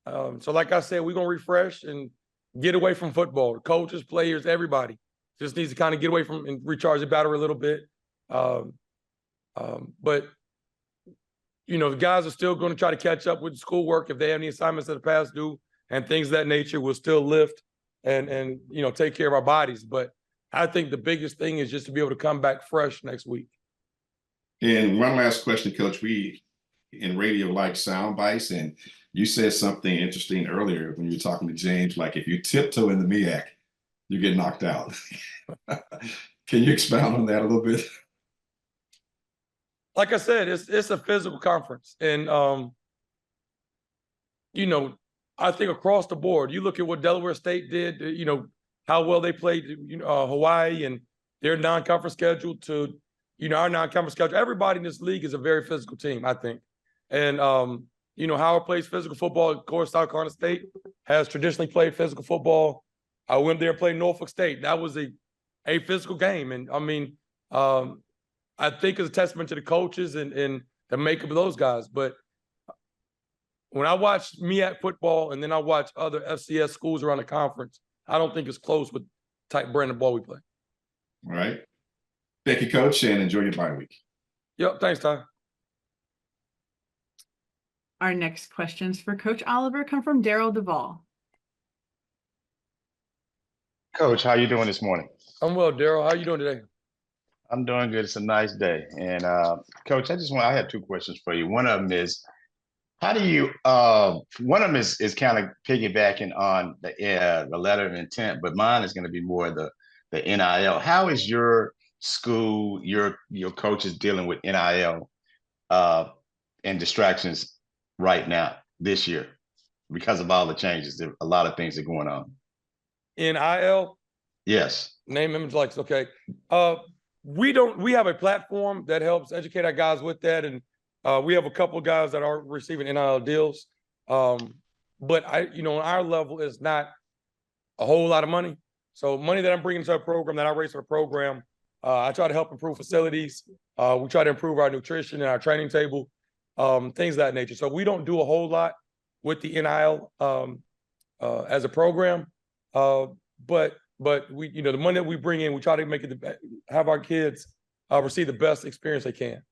So like I said, we're going to refresh and get away from football. The coaches, players, everybody just needs to kind of get away from and recharge the battery a little bit. But the guys are still going to try to catch up with the schoolwork. If they have any assignments that are past due and things of that nature, we'll still lift and take care of our bodies. But I think the biggest thing is just to be able to come back fresh next week. And one last question, Coach. We in radio like sound bites, and you said something interesting earlier when you were talking to James, like if you tiptoe in the MEAC, you get knocked out. Can you expound on that a little bit? Like I said, it's a physical conference. And, I think across the board, you look at what Delaware State did, how well they played, Hawaii and their non-conference schedule to, our non-conference schedule. Everybody in this league is a very physical team, I think. And, Howard plays physical football. Of course, South Carolina State has traditionally played physical football. I went there and played Norfolk State. That was a physical game. And, I think it's a testament to the coaches and the makeup of those guys. But when I watch MEAC football and then I watch other FCS schools around the conference, I don't think it's close with the type brand of ball we play. All right. Thank you, Coach, and enjoy your bye week. Yep. Thanks, Ty. Our next questions for Coach Oliver come from Daryl Duvall. Coach, how you doing this morning? I'm well, Daryl. How you doing today? I'm doing good. It's a nice day. And Coach, I have two questions for you. One of them is, how do you one of them is kind of piggybacking on the letter of intent, but mine is going to be more the NIL. How is your school, your coaches dealing with NIL and distractions right now this year because of all the changes? A lot of things are going on. NIL? Yes. Name, image, likes. Okay. We have a platform that helps educate our guys with that. And we have a couple of guys that are receiving NIL deals. But on our level is not a whole lot of money. So money that I'm bringing to a program that I raise for the program, I try to help improve facilities. We try to improve our nutrition and our training table, things of that nature. So we don't do a whole lot with the NIL as a program. But we, the money that we bring in, we try to make it have our kids receive the best experience they can.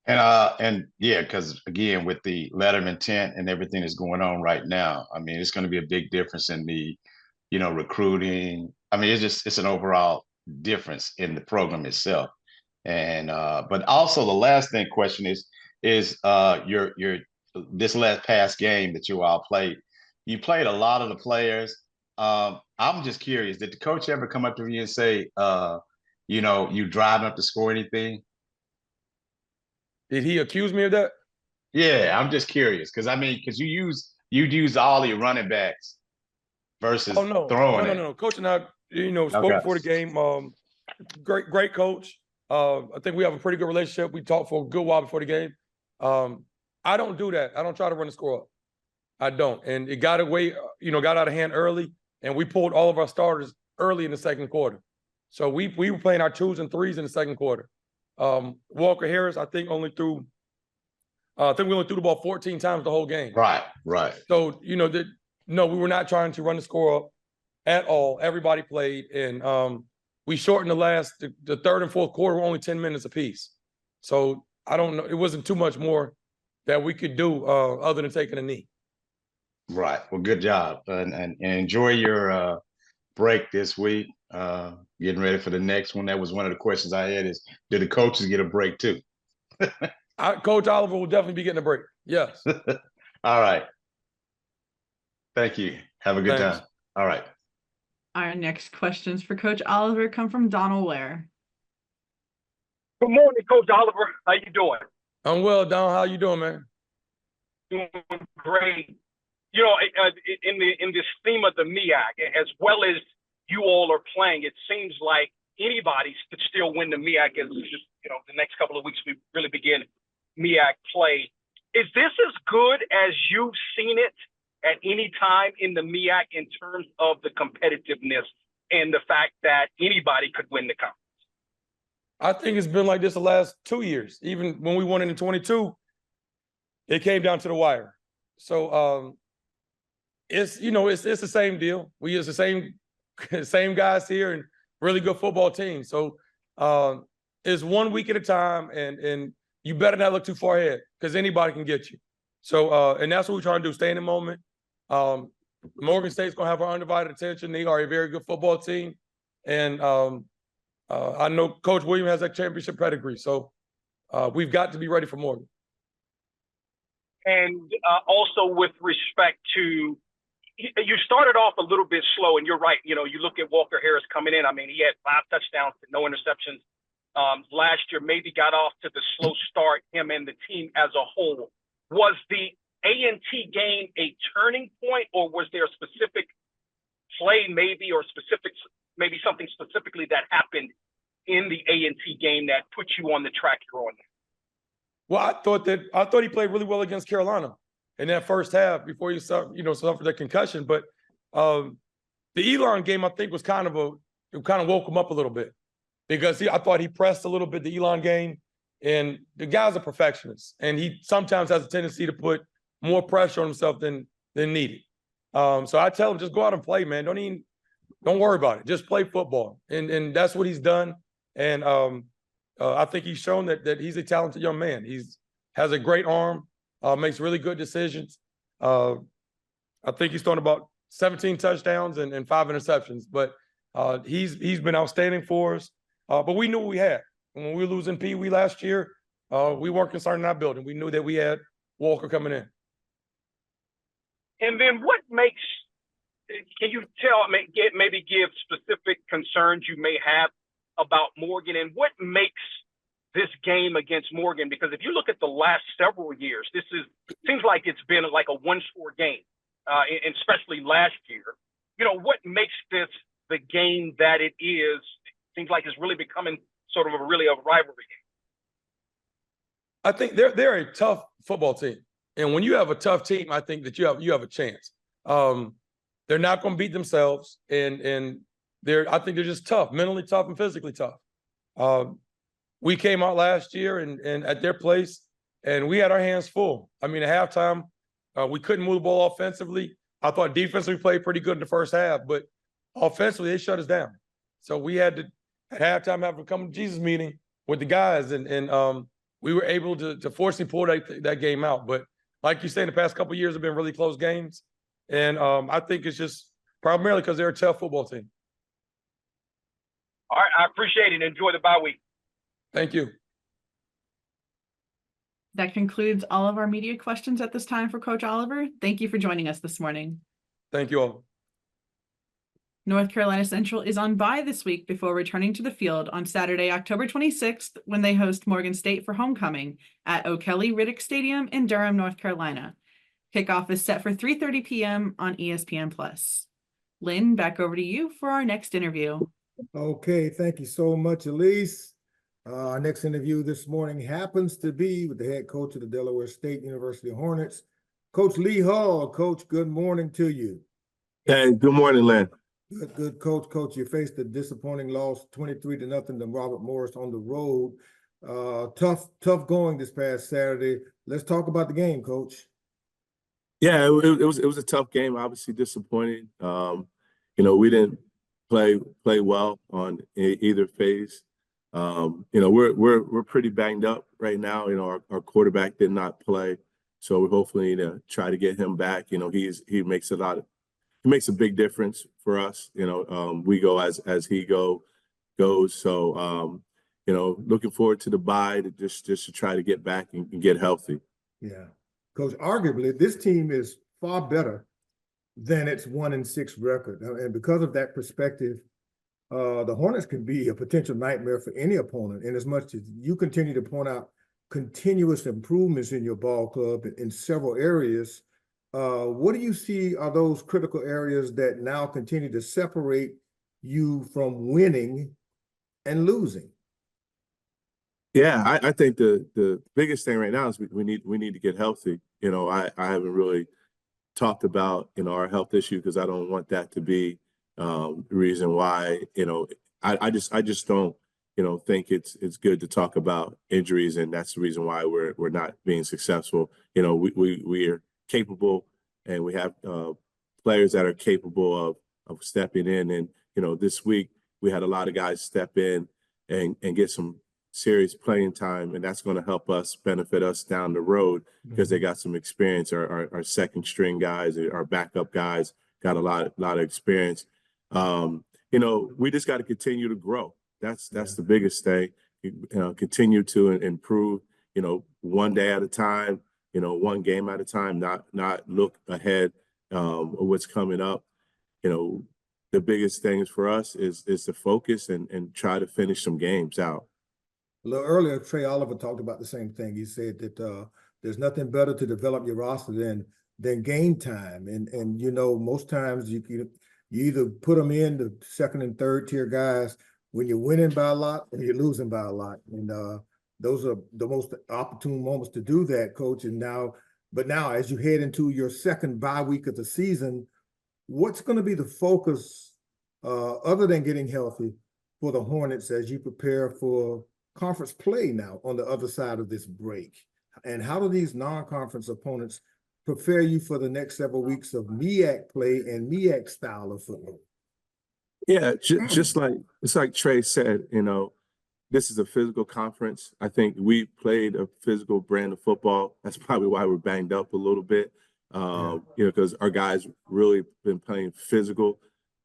And yeah, because again, with the letter of intent and everything that's going on right now, I mean, it's going to be a big difference in the, recruiting. I mean, it's an overall difference in the program itself. And but also the last question is your this last past game that you all played. You played a lot of the players I'm just curious, did the coach ever come up to you and say, you driving up to score anything? Did he accuse me of that? Yeah, I'm just curious because because you'd use all your running backs versus Oh no, throwing it. no. Coach and I, spoke Okay. before the game. Great coach. I think we have a pretty good relationship. We talked for a good while before the game. I don't do that. I don't try to run the score up. I don't. And it got away, got out of hand early, and we pulled all of our starters early in the second quarter. So we were playing our 2s and 3s in the second quarter. Walker Harris, I think we only threw the ball 14 times the whole game. Right. So, no, we were not trying to run the score up at all. Everybody played, and we shortened the third and fourth quarter were only 10 minutes apiece. So I don't know. It wasn't too much more that we could do other than taking a knee. Right. Well, good job, and enjoy your break this week. Getting ready for the next one. That was one of the questions I had: is did the coaches get a break too? Coach Oliver will definitely be getting a break. Yes. All right. Thank you. Have a good Thanks. time. All right. Our next questions for Coach Oliver come from Donald Ware. Good morning, Coach Oliver. How you doing? I'm well, Don. How you doing, man? Doing great. In this theme of the MEAC, as well as you all are playing, it seems like anybody could still win the MEAC as just, the next couple of weeks we really begin MEAC play. Is this as good as you've seen it at any time in the MEAC in terms of the competitiveness and the fact that anybody could win the conference? I think it's been like this the last 2 years. Even when we won it in 22, it came down to the wire. So it's the same deal. We use the same guys here and really good football team. So it's 1 week at a time, and you better not look too far ahead because anybody can get you. So and that's what we're trying to do: stay in the moment. Morgan State's gonna have our undivided attention. They are a very good football team, and I know Coach William has that championship pedigree. So we've got to be ready for Morgan. And also with respect to, you started off a little bit slow, and you're right. You look at Walker Harris coming in. I mean, he had 5 touchdowns, no interceptions. Last year, maybe got off to the slow start, him and the team as a whole. Was the A&T game a turning point, or was there a specific play maybe, or maybe something specifically that happened in the A&T game that put you on the track you're on now? Well, I thought he played really well against Carolina in that first half before he suffered that concussion. But the Elon game, I think, was kind of woke him up a little bit because I thought he pressed a little bit the Elon game, and the guy's a perfectionist, and he sometimes has a tendency to put more pressure on himself than needed. So I tell him, just go out and play, man. Don't worry about it. Just play football, and that's what he's done. And I think he's shown that he's a talented young man. Has a great arm, makes really good decisions. I think he's thrown about 17 touchdowns and 5 interceptions, but he's been outstanding for us. But we knew what we had. When we were losing Pee Wee last year, we weren't concerned in our building. We knew that we had Walker coming in. And then can you maybe give specific concerns you may have about Morgan, and what makes this game against Morgan? Because if you look at the last several years, seems like it's been like a one-score game, and especially last year. What makes this the game that it is? Seems like it's really becoming sort of a rivalry game. I think they're a tough football team, and when you have a tough team, I think that you have a chance. They're not going to beat themselves, and I think they're just tough, mentally tough and physically tough. We came out last year and at their place, and we had our hands full. I mean, at halftime, we couldn't move the ball offensively. I thought defensively we played pretty good in the first half, but offensively they shut us down. So we had to, at halftime, have a come to Jesus meeting with the guys, and we were able to fortunately pull that game out. But like you say, in the past couple of years have been really close games, and I think it's just primarily because they're a tough football team. All right, I appreciate it. Enjoy the bye week. Thank you. That concludes all of our media questions at this time for Coach Oliver. Thank you for joining us this morning. Thank you all. North Carolina Central is on bye this week before returning to the field on Saturday, October 26th, when they host Morgan State for homecoming at O'Kelly Riddick Stadium in Durham, North Carolina. Kickoff is set for 3:30 p.m. on ESPN+. Lynn, back over to you for our next interview. Okay, thank you so much, Elise. Our next interview this morning happens to be with the head coach of the Delaware State University Hornets, Coach Lee Hall. Coach, good morning to you. Hey, good morning, Len. Good, coach. Coach, you faced a disappointing loss, 23-0 to Robert Morris on the road. Tough going this past Saturday. Let's talk about the game, Coach. Yeah, it was a tough game. Obviously disappointing. We didn't play well on either phase. We're pretty banged up right now. Our quarterback did not play, so we're hopefully try to get him back. He makes a big difference for us. We go as he goes. So looking forward to the bye to just to try to get back and get healthy. Yeah, Coach. Arguably, this team is far better than its 1-6 record, and because of that perspective, the Hornets can be a potential nightmare for any opponent. And as much as you continue to point out continuous improvements in your ball club in several areas, what do you see are those critical areas that now continue to separate you from winning and losing? Yeah, I think the biggest thing right now is we need to get healthy. I haven't really talked about our health issue because I don't want that to be the reason why. I just don't think it's good to talk about injuries, and that's the reason why we're not being successful. We are capable, and we have players that are capable of stepping in. And this week we had a lot of guys step in and get some serious playing time, and that's going to benefit us down the road because they got some experience. Our second string guys, our backup guys got a lot of experience. We just got to continue to grow. That's the biggest thing. Continue to improve. One day at a time. One game at a time. Not look ahead of what's coming up. The biggest things for us is to focus and try to finish some games out. A little earlier, Trey Oliver talked about the same thing. He said that there's nothing better to develop your roster than game time. And most times you either put them in the second and third tier guys when you're winning by a lot or you're losing by a lot. And those are the most opportune moments to do that, Coach. But now as you head into your second bye week of the season, what's going to be the focus other than getting healthy for the Hornets as you prepare for conference play now on the other side of this break? And how do these non-conference opponents prepare you for the next several weeks of MEAC play and MEAC style of football? Yeah, just like Trey said, this is a physical conference. I think we played a physical brand of football. That's probably why we're banged up a little bit, because our guys really been playing physical.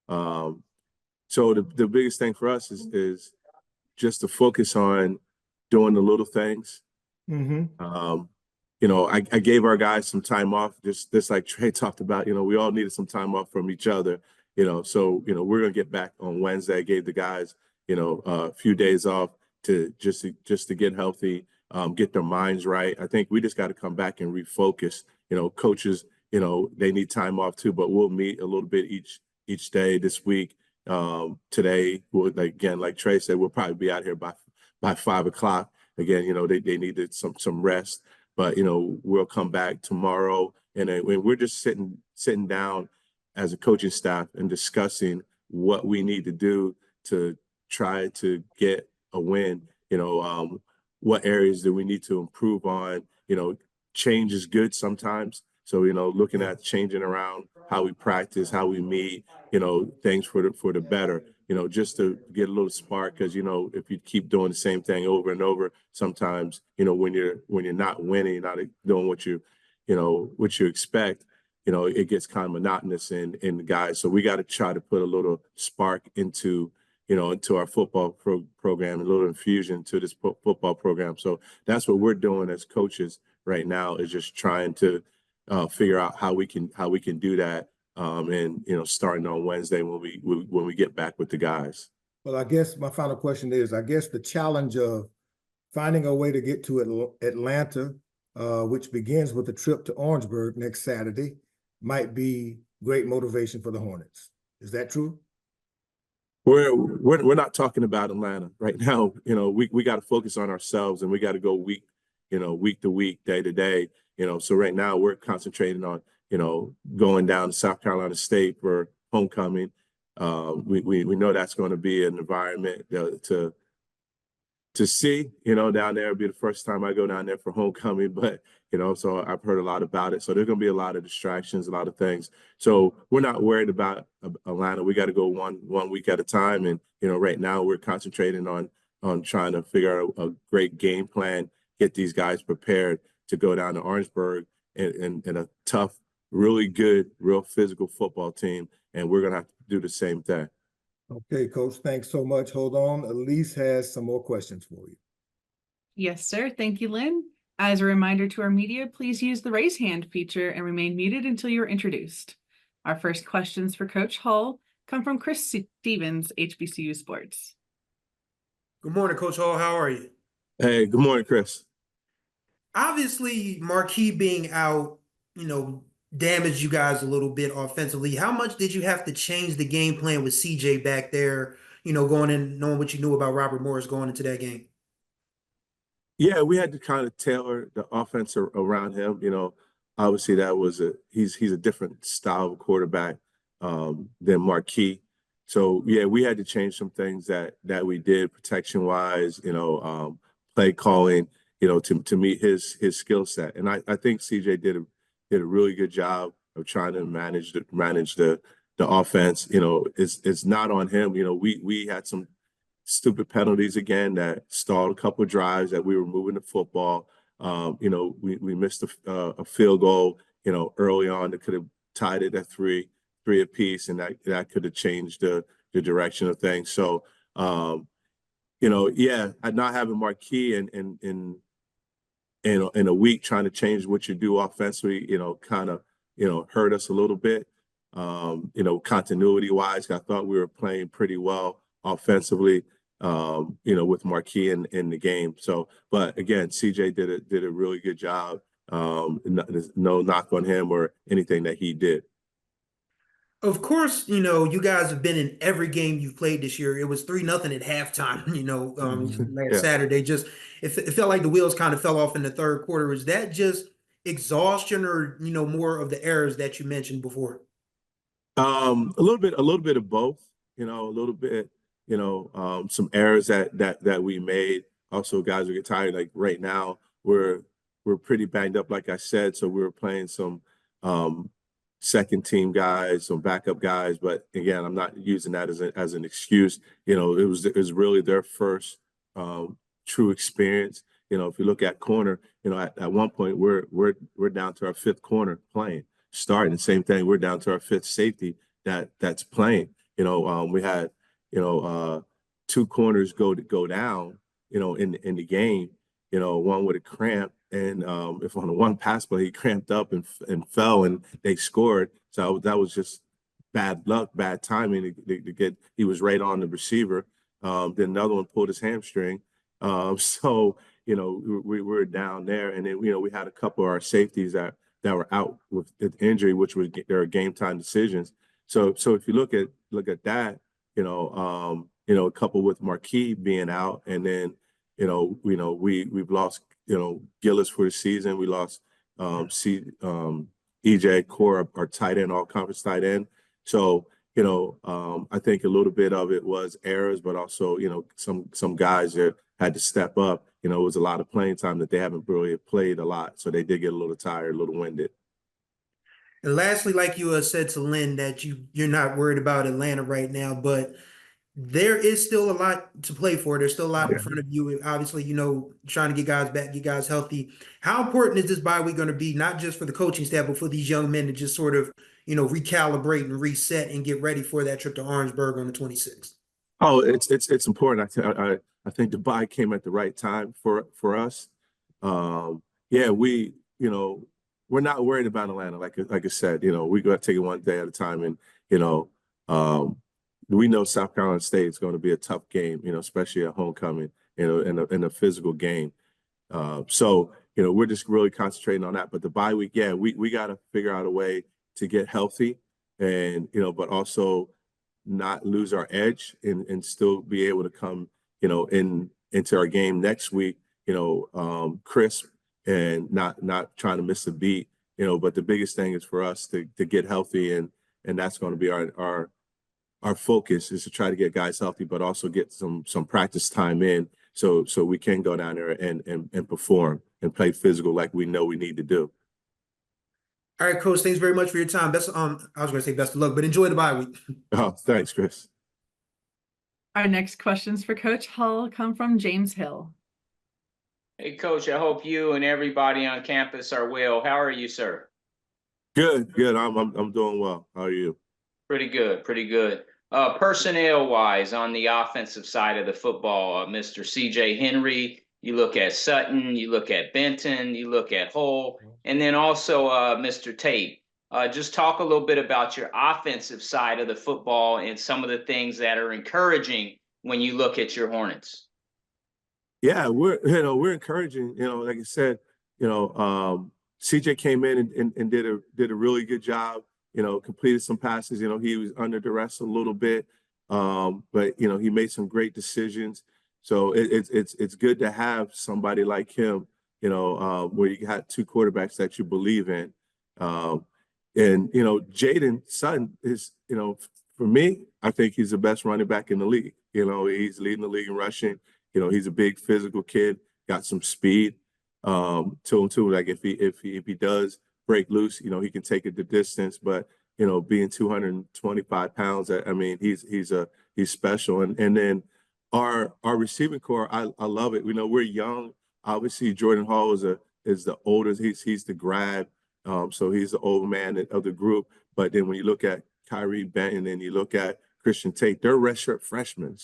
So the biggest thing for us is just to focus on doing the little things. I gave our guys some time off, just like Trey talked about. We all needed some time off from each other. So we're gonna get back on Wednesday. I gave the guys a few days off to just to get healthy, get their minds right. I think we just got to come back and refocus. Coaches, they need time off too, but we'll meet a little bit each day this week. Today, again, like Trey said, we'll probably be out here by 5 o'clock. Again, they needed some rest, but we'll come back tomorrow, and we're just sitting down as a coaching staff and discussing what we need to do to try to get a win. What areas do we need to improve on? Change is good sometimes. So, looking at changing around how we practice, how we meet, things for the better, just to get a little spark. Because, if you keep doing the same thing over and over, sometimes, when you're not winning, not doing what you expect, it gets kind of monotonous in the guys. So we got to try to put a little spark into our football program, a little infusion to this football program. So that's what we're doing as coaches right now, is just trying to figure out how we can do that and starting on Wednesday when we get back with the guys. Well, I guess my final question is, I guess the challenge of finding a way to get to Atlanta, which begins with a trip to Orangeburg next Saturday, might be great motivation for the Hornets. Is that true? We're not talking about Atlanta right now. We got to focus on ourselves, and we got to go week to week, day to day. So right now we're concentrating on going down to South Carolina State for homecoming. We know that's going to be an environment to see. Down there. It'll be the first time I go down there for homecoming, but so I've heard a lot about it. So there's going to be a lot of distractions, a lot of things. So we're not worried about Atlanta. We got to go one week at a time. And, right now we're concentrating on trying to figure out a great game plan, get these guys prepared to go down to Orangeburg in a tough, really good, real physical football team. And we're going to have to do the same thing. Okay, Coach, thanks so much. Hold on. Elise has some more questions for you. Yes, sir. Thank you, Lynn. As a reminder to our media, please use the raise hand feature and remain muted until you're introduced. Our first questions for Coach Hull come from Chris Stevens, HBCU Sports. Good morning, Coach Hull. How are you? Hey, good morning, Chris. Obviously, Marquis being out, damaged you guys a little bit offensively. How much did you have to change the game plan with CJ back there, going in, knowing what you knew about Robert Morris going into that game? Yeah, we had to kind of tailor the offense around him. Obviously he's a different style of quarterback than Marquis. So yeah, we had to change some things that we did protection wise, play calling, to meet his skill set. And I think CJ did a really good job of trying to manage the offense. It's not on him. We had some stupid penalties again that stalled a couple of drives that we were moving the football. We missed a field goal, early on that could have tied it at three apiece, and that could have changed the direction of things. So, yeah, not having Marquis in a week trying to change what you do offensively, kind of, hurt us a little bit. Continuity wise, I thought we were playing pretty well offensively, with Marquis in the game. So, but again, CJ did a really good job. There's no knock on him or anything that he did. Of course, you guys have been in every game you've played this year. It was 3-0 at halftime, last Saturday. Just it felt like the wheels kind of fell off in the third quarter. Is that just exhaustion or, more of the errors that you mentioned before? A little bit of both, a little bit, some errors that we made. Also, guys will get tired. Like right now, we're pretty banged up, like I said. So we were playing some second team guys, some backup guys. But again, I'm not using that as an excuse. It was really their first true experience. If you look at corner, at one point we're down to our fifth corner playing, starting. Same thing. We're down to our fifth safety that's playing. We had two corners go down, in the game, one with a cramp, and if on the one pass play he cramped up and fell and they scored. So that was just bad luck, bad timing to get. He was right on the receiver. Then another one pulled his hamstring. So we were down there, and then we had a couple of our safeties that were out with injury, which was their game time decisions. So if you look at that, a couple with Marquis being out, and then we've lost Gillis for the season. We lost EJ Core, our tight end, all conference tight end. So I think a little bit of it was errors, but also some guys that had to step up. It was a lot of playing time that they haven't really played a lot, so they did get a little tired, a little winded. And lastly, like you said to Lynn, that you're not worried about Atlanta right now, but there is still a lot to play for. There's still a lot in front of you. Obviously, trying to get guys back, get guys healthy. How important is this bye week going to be, not just for the coaching staff, but for these young men to just sort of, recalibrate and reset and get ready for that trip to Orangeburg on the 26th? Oh, it's important. I think the bye came at the right time for us. Yeah, we we're not worried about Atlanta. Like I said, we got to take it one day at a time. And, we know South Carolina State is going to be a tough game, especially at homecoming, in a physical game. So, we're just really concentrating on that. But the bye week, yeah, we got to figure out a way to get healthy and, but also not lose our edge and still be able to come, into our game next week, crisp and not trying to miss a beat, but the biggest thing is for us to get healthy and that's going to be our focus is to try to get guys healthy, but also get some practice time in so we can go down there and perform and play physical like we know we need to do. All right, Coach. Thanks very much for your time. Best. I was going to say best of luck, but enjoy the bye week. Oh, thanks, Chris. Our next questions for Coach Hull come from James Hill. Hey, Coach, I hope you and everybody on campus are well. How are you, sir? Good. I'm doing well. How are you? Pretty good. Personnel-wise, on the offensive side of the football, Mr. C.J. Henry, you look at Sutton, you look at Benton, you look at Hull, and then also Mr. Tate. Just talk a little bit about your offensive side of the football and some of the things that are encouraging when you look at your Hornets. Yeah, we're encouraging. Like I said, CJ came in and did a really good job. Completed some passes. He was under duress a little bit, but he made some great decisions. So it's good to have somebody like him. Where you got two quarterbacks that you believe in. And Jaden Sutton is, for me, I think he's the best running back in the league. He's leading the league in rushing. He's a big physical kid, got some speed. Too. Like if he does break loose, he can take it the distance. But being 225 pounds, I mean, he's special. And then our receiving core, I love it. We're young. Obviously, Jordan Hall is the oldest. He's the grad. So he's the old man of the group. But then when you look at Kyrie Benton and you look at Christian Tate, they're redshirt freshmen.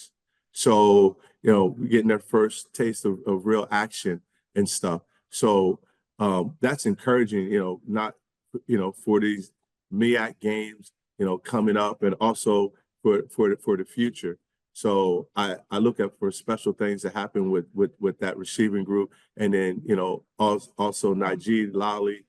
So, getting their first taste of real action and stuff. So that's encouraging, not, for these MEAC games, coming up and also for the future. So I look at for special things that happen with that receiving group. And then, also Najee Lally,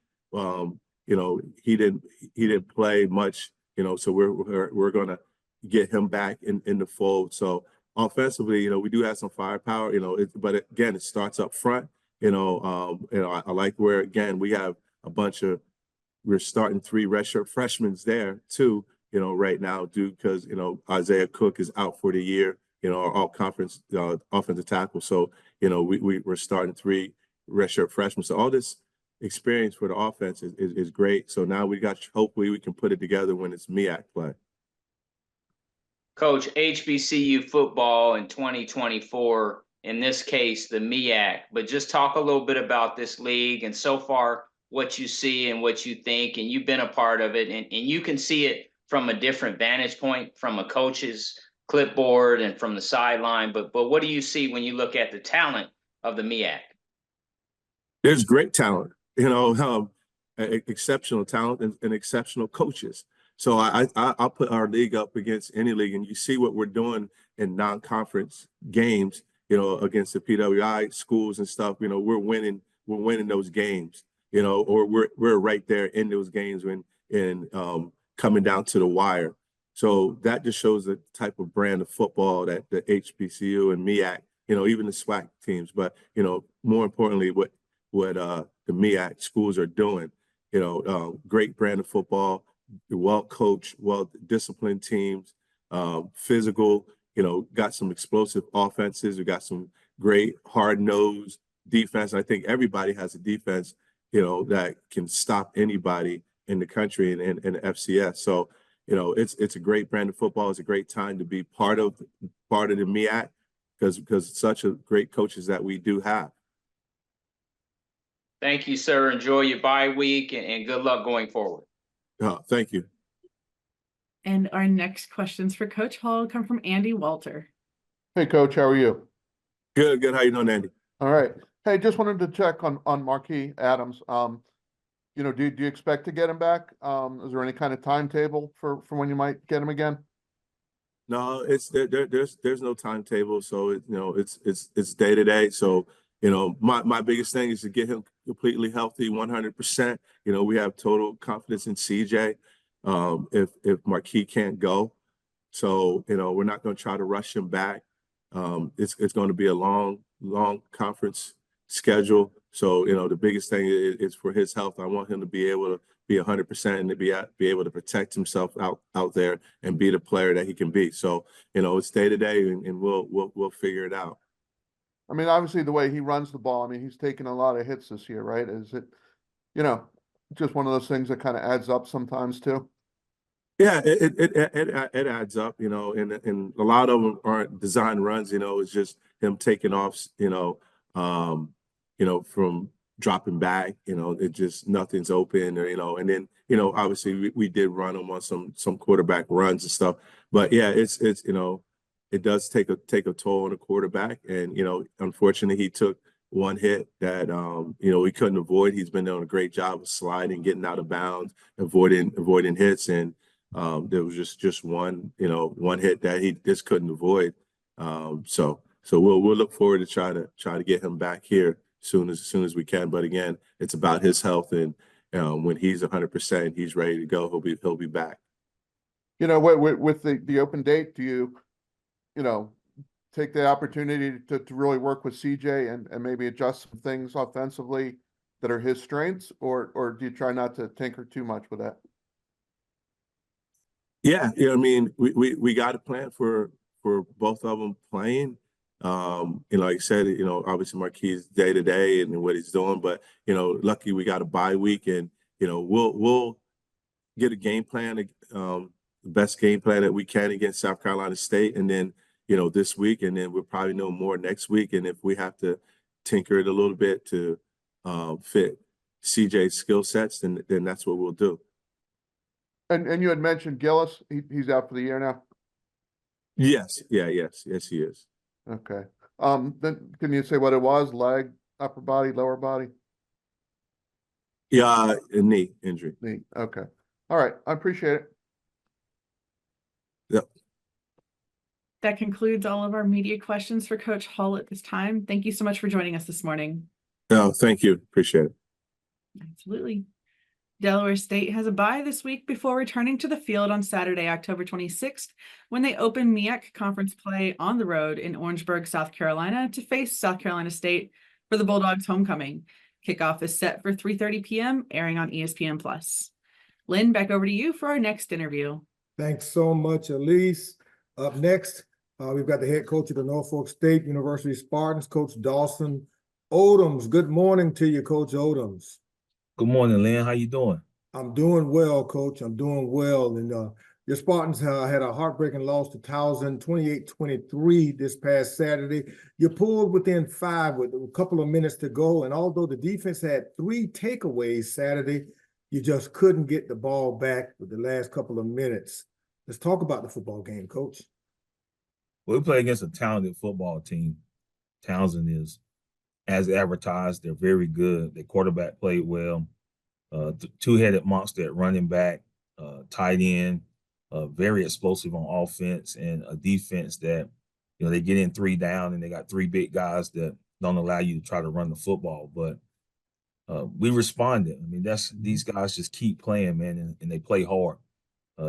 he didn't play much, so we're going to get him back in the fold. So offensively, we do have some firepower, but again, it starts up front. I like where, again, we have we're starting 3 redshirt freshmen there too, right now, because, Isaiah Cook is out for the year, our all-conference offensive tackle. So, we're starting 3 redshirt freshmen. So all this experience for the offense is great. So now hopefully we can put it together when it's MEAC play. Coach, HBCU football in 2024, in this case, the MEAC, but just talk a little bit about this league and so far what you see and what you think, and you've been a part of it, and you can see it from a different vantage point, from a coach's clipboard and from the sideline, but what do you see when you look at the talent of the MEAC? There's great talent, exceptional talent and exceptional coaches. So I'll put our league up against any league, and you see what we're doing in non-conference games, against the PWI schools and stuff. We're winning those games, or we're right there in those games coming down to the wire. So that just shows the type of brand of football that the HBCU and MEAC, even the SWAC teams, but more importantly, what the MEAC schools are doing. Great brand of football. Well-coached, well-disciplined teams, physical, got some explosive offenses. We got some great hard-nosed defense. I think everybody has a defense, that can stop anybody in the country and the FCS. So, it's a great brand of football. It's a great time to be part of the MEAC because such a great coaches that we do have. Thank you, sir. Enjoy your bye week and good luck going forward. Thank you. And our next questions for Coach Hall come from Andy Walter. Hey, Coach, how are you? Good. How you doing, Andy? All right. Hey, just wanted to check on Marquis Adams. you know, do you expect to get him back? Is there any kind of timetable for when you might get him again? No, there's no timetable. So it's day to day. So, my biggest thing is to get him completely healthy, 100%. We have total confidence in CJ. If Marquis can't go, so we're not going to try to rush him back. It's going to be a long conference schedule. So the biggest thing is for his health. I want him to be able to be 100% and to be able to protect himself out there and be the player that he can be. So it's day to day, and we'll figure it out. I mean, obviously the way he runs the ball, I mean, he's taken a lot of hits this year, right? Is it, just one of those things that kind of adds up sometimes too? Yeah, it adds up, and a lot of them aren't design runs. It's just him taking off, from dropping back. It just nothing's open, or and then obviously we did run him on some quarterback runs and stuff. But yeah, it's it does take a toll on a quarterback, and unfortunately he took one hit that we couldn't avoid. He's been doing a great job of sliding, getting out of bounds, avoiding hits, and there was just one hit that he just couldn't avoid. So we'll look forward to try to get him back here soon as we can. But again, it's about his health, and when he's 100%, he's ready to go. He'll be back. With the open date, do you take the opportunity to really work with CJ and maybe adjust some things offensively that are his strengths, or do you try not to tinker too much with that? Yeah, I mean, we got a plan for both of them playing. Like I said, obviously Marquis is day to day and what he's doing, but lucky we got a bye week, and we'll get a game plan, the best game plan that we can against South Carolina State, and then this week, and then we'll probably know more next week. And if we have to tinker it a little bit to fit CJ's skill sets, then that's what we'll do. And you had mentioned Gillis, he's out for the year now? Yes, yes, he is. Okay. Then can you say what it was? Leg, upper body, lower body? Yeah, a knee injury. Knee. Okay. All right. I appreciate it. Yep. That concludes all of our media questions for Coach Hull at this time. Thank you so much for joining us this morning. No, thank you. Appreciate it. Absolutely. Delaware State has a bye this week before returning to the field on Saturday, October 26th, when they open MEAC conference play on the road in Orangeburg, South Carolina, to face South Carolina State for the Bulldogs homecoming. Kickoff is set for 3:30 p.m., airing on ESPN+. Lynn, back over to you for our next interview. Thanks so much, Elise. Up next, we've got the head coach of the Norfolk State University Spartans, Coach Dawson Odums. Good morning to you, Coach Odums. Good morning, Lynn. How you doing? I'm doing well, Coach. I'm doing well. And your Spartans had a heartbreaking loss to Towson, 28-23 this past Saturday. You pulled within 5 with a couple of minutes to go. And although the defense had 3 takeaways Saturday, you just couldn't get the ball back with the last couple of minutes. Let's talk about the football game, Coach. We play against a talented football team. Towson is, as advertised, they're very good. The quarterback played well. Two-headed monster at running back, tight end, very explosive on offense, and a defense that, they get in 3 down, and they got 3 big guys that don't allow you to try to run the football. But we responded. I mean, these guys just keep playing, man, and they play hard.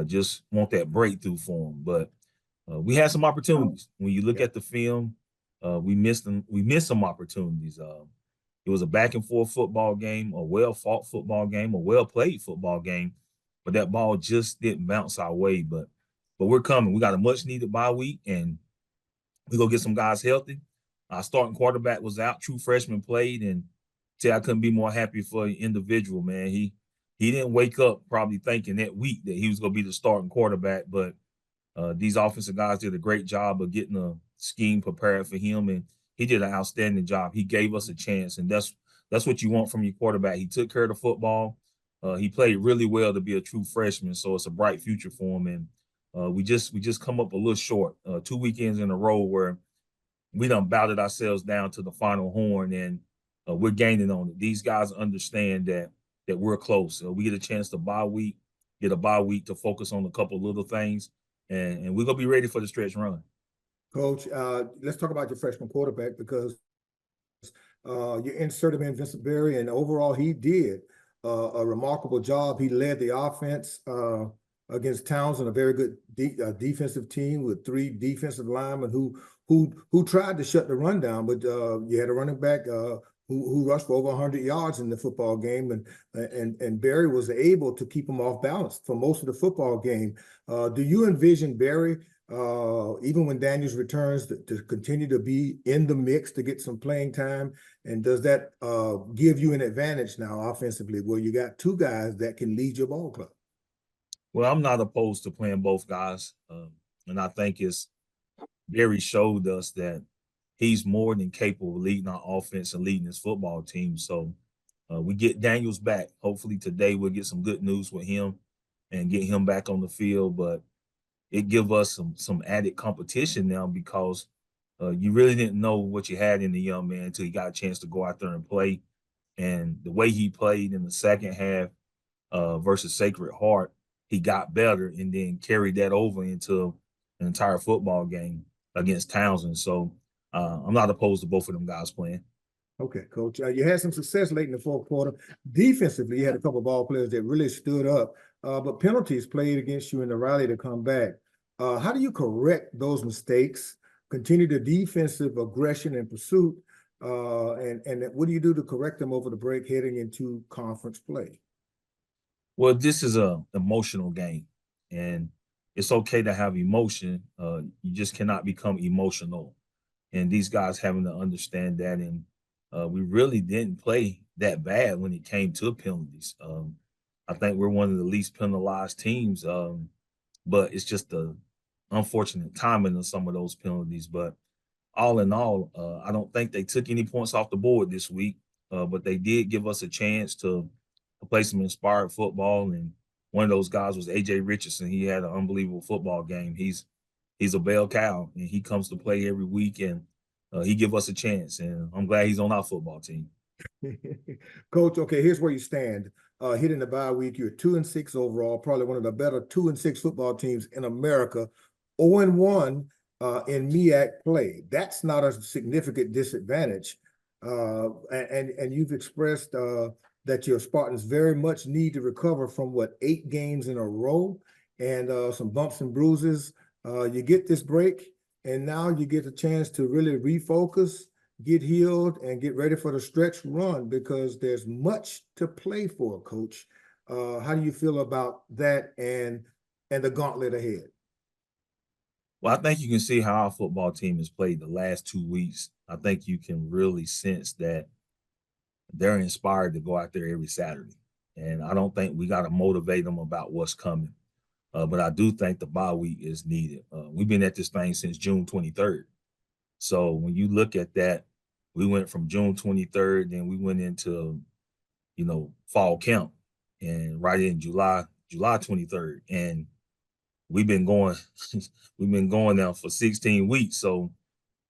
Just want that breakthrough for them. But we had some opportunities. When you look at the film, we missed some opportunities. It was a back and forth football game, a well-fought football game, a well-played football game, but that ball just didn't bounce our way. But we're coming. We got a much-needed bye week, and we're going to get some guys healthy. Our starting quarterback was out. True freshman played, and I couldn't be more happy for an individual, man. He didn't wake up probably thinking that week that he was going to be the starting quarterback, but these offensive guys did a great job of getting a scheme prepared for him, and he did an outstanding job. He gave us a chance, and that's what you want from your quarterback. He took care of the football. He played really well to be a true freshman, so it's a bright future for him. And we just come up a little short. 2 weekends in a row where we done bowed ourselves down to the final horn, and we're gaining on it. These guys understand that that we're close. We get a chance to get a bye week to focus on a couple little things, and we're gonna be ready for the stretch run. Coach, let's talk about your freshman quarterback because you inserted him in Vincent Berry, and overall he did a remarkable job. He led the offense against Townsend, a very good defensive team with 3 defensive linemen who tried to shut the run down, but you had a running back who rushed for over 100 yards in the football game, and Berry was able to keep him off balance for most of the football game. Do you envision Berry, even when Daniels returns, to continue to be in the mix to get some playing time? And does that give you an advantage now offensively, where you got 2 guys that can lead your ball club? Well, I'm not opposed to playing both guys, and I think Berry showed us that he's more than capable of leading our offense and leading his football team. So we get Daniels back. Hopefully today we'll get some good news with him and get him back on the field. But it give us some added competition now because you really didn't know what you had in the young man until he got a chance to go out there and play. And the way he played in the second half versus Sacred Heart, he got better and then carried that over into an entire football game against Townsend. So I'm not opposed to both of them guys playing. Okay, Coach. You had some success late in the fourth quarter. Defensively, you had a couple of ball players that really stood up, but penalties played against you in the rally to come back. How do you correct those mistakes, continue the defensive aggression and pursuit, and what do you do to correct them over the break heading into conference play? Well, this is an emotional game, and it's okay to have emotion. You just cannot become emotional. And these guys having to understand that. And we really didn't play that bad when it came to penalties. I think we're one of the least penalized teams, but it's just the unfortunate timing of some of those penalties. But all in all, I don't think they took any points off the board this week, but they did give us a chance to play some inspired football. And one of those guys was A.J. Richardson. He had an unbelievable football game. He's a bell cow, and he comes to play every week, and he give us a chance. And I'm glad he's on our football team. Coach, okay, here's where you stand. Hitting the bye week, you're 2-6 overall, probably one of the better 2-6 football teams in America. 0-1 in MEAC play. That's not a significant disadvantage. And you've expressed that your Spartans very much need to recover from 8 games in a row and some bumps and bruises. You get this break, and now you get a chance to really refocus, get healed, and get ready for the stretch run because there's much to play for, Coach. How do you feel about that and the gauntlet ahead? Well, I think you can see how our football team has played the last 2 weeks. I think you can really sense that they're inspired to go out there every Saturday. And I don't think we got to motivate them about what's coming. But I do think the bye week is needed. We've been at this thing since June 23rd. So when you look at that, we went from June 23rd, then we went into, fall camp, and right in July 23rd. And we've been going now for 16 weeks. So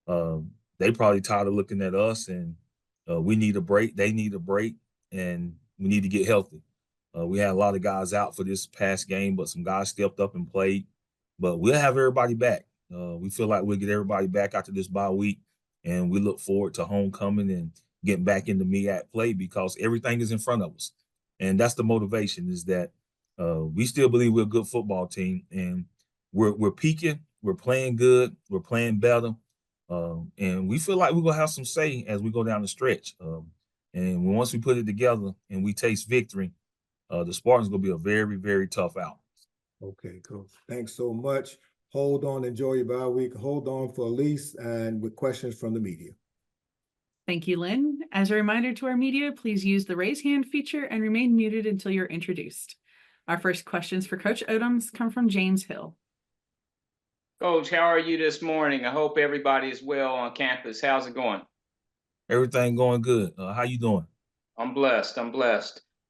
they probably tired of looking at us, and we need a break. They need a break, and we need to get healthy. We had a lot of guys out for this past game, but some guys stepped up and played. But we'll have everybody back. We feel like we'll get everybody back after this bye week, and we look forward to homecoming and getting back into MEAC play because everything is in front of us. And that's the motivation, is that we still believe we're a good football team, and we're peaking, we're playing good, we're playing better, and we feel like we're going to have some say as we go down the stretch. And once we put it together and we taste victory, the Spartans going to be a very, very tough out. Okay, Coach. Thanks so much. Hold on, enjoy your bye week. Hold on for Elise and with questions from the media. Thank you, Lynn. As a reminder to our media, please use the raise hand feature and remain muted until you're introduced. Our first questions for Coach Odums come from James Hill. Coach, how are you this morning? I hope everybody is well on campus. How's it going? Everything going good. How you doing? I'm blessed.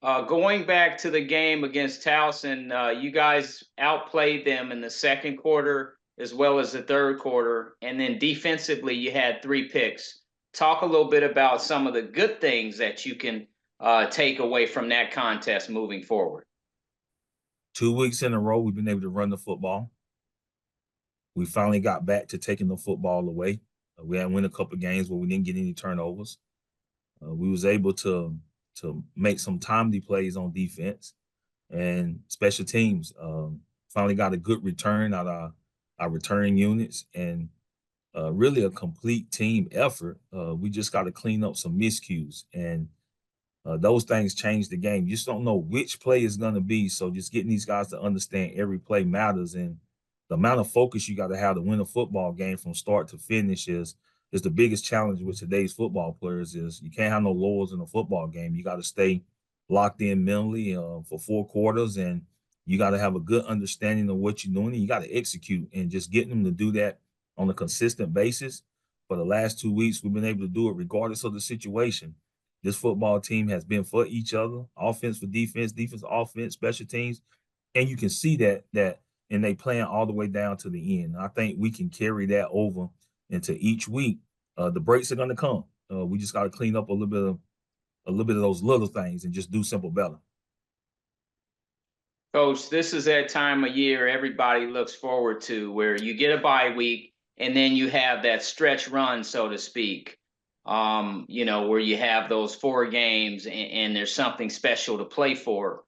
Going back to the game against Towson, you guys outplayed them in the second quarter as well as the third quarter. And then defensively, you had 3 picks. Talk a little bit about some of the good things that you can take away from that contest moving forward? 2 weeks in a row, we've been able to run the football. We finally got back to taking the football away. We had win a couple of games where we didn't get any turnovers. We was able to make some timely plays on defense and special teams. Finally got a good return out of our returning units, and really a complete team effort. We just got to clean up some miscues, and those things change the game. You just don't know which play is going to be. So just getting these guys to understand every play matters, and the amount of focus you got to have to win a football game from start to finish is the biggest challenge with today's football players. Is you can't have no lulls in a football game. You got to stay locked in mentally for 4 quarters, and you got to have a good understanding of what you're doing, and you got to execute, and just getting them to do that on a consistent basis. For the last 2 weeks, we've been able to do it regardless of the situation. This football team has been for each other, offense for defense, defense, offense, special teams. And you can see that and they playing all the way down to the end. I think we can carry that over into each week. The breaks are going to come. We just got to clean up a little bit of those little things and just do simple better. Coach, this is that time of year everybody looks forward to, where you get a bye week and then you have that stretch run, so to speak. Where you have those 4 games and there's something special to play for.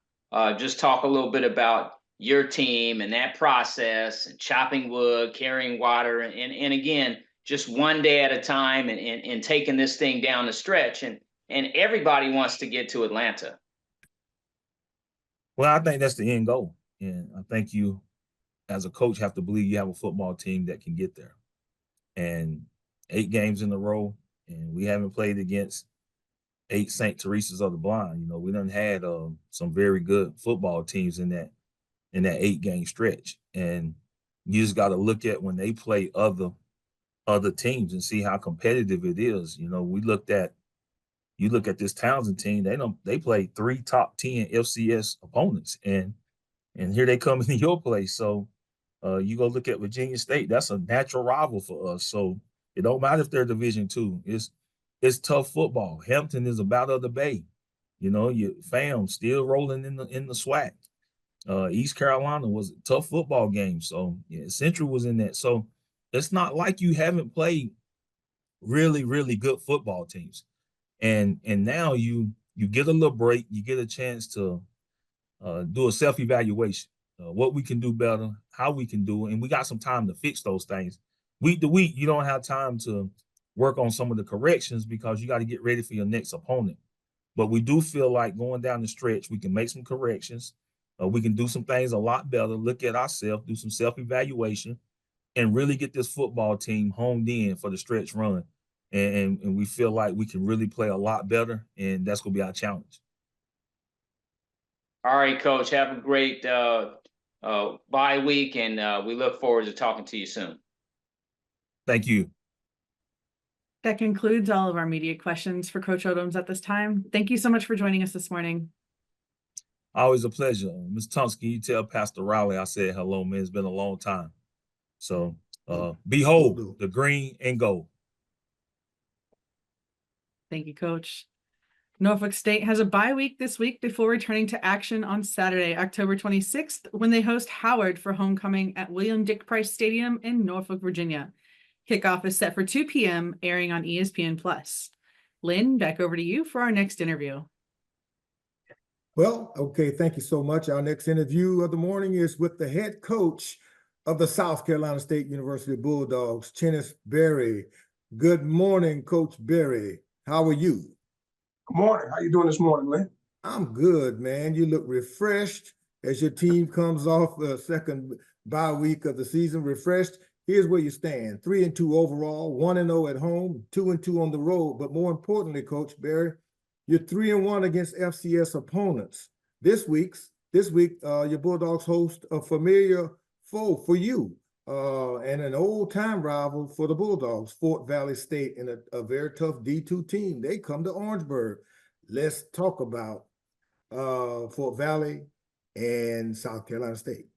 Just talk a little bit about your team and that process, and chopping wood, carrying water, and again, just one day at a time, and taking this thing down the stretch. And everybody wants to get to Atlanta. Well, I think that's the end goal. And I think you, as a coach, have to believe you have a football team that can get there. And 8 games in a row, and we haven't played against 8 St. Teresa's of the Blind. We done had some very good football teams in that 8-game stretch. And you just got to look at when they play other teams and see how competitive it is. You look at this Townsend team, they played 3 top 10 FCS opponents, and here they come into your place. So you go look at Virginia State, that's a natural rival for us. So it don't matter if they're Division II. It's tough football. Hampton is about of the Bay. Your fam still rolling in the SWAC. East Carolina was a tough football game. So yeah, Central was in that. So it's not like you haven't played really, really good football teams. And now you get a little break, you get a chance to do a self-evaluation, what we can do better, how we can do it, and we got some time to fix those things. Week to week, you don't have time to work on some of the corrections because you got to get ready for your next opponent. But we do feel like going down the stretch, we can make some corrections. We can do some things a lot better, look at ourselves, do some self-evaluation, and really get this football team honed in for the stretch run. And we feel like we can really play a lot better, and that's going to be our challenge. All right, Coach, have a great bye week, and we look forward to talking to you soon. Thank you. That concludes all of our media questions for Coach Odums at this time. Thank you so much for joining us this morning. Always a pleasure. Ms. Thompson, you tell Pastor Riley I said hello, man. It's been a long time. So behold the green and gold. Thank you, Coach. Norfolk State has a bye week this week before returning to action on Saturday, October 26th, when they host Howard for homecoming at William Dick Price Stadium in Norfolk, Virginia. Kickoff is set for 2 p.m., airing on ESPN+. Lynn, back over to you for our next interview. Well, okay, thank you so much. Our next interview of the morning is with the head coach of the South Carolina State University Bulldogs, Chennis Berry. Good morning, Coach Berry. How are you? Good morning. How you doing this morning, Lynn? I'm good, man. You look refreshed as your team comes off the second bye week of the season. Refreshed. Here's where you stand: 3-2 overall, 1-0 at home, 2-2 on the road. But more importantly, Coach Berry, you're 3-1 against FCS opponents. This week, your Bulldogs host a familiar foe for you and an old-time rival for the Bulldogs, Fort Valley State, and a very tough D2 team. They come to Orangeburg. Let's talk about Fort Valley and South Carolina State.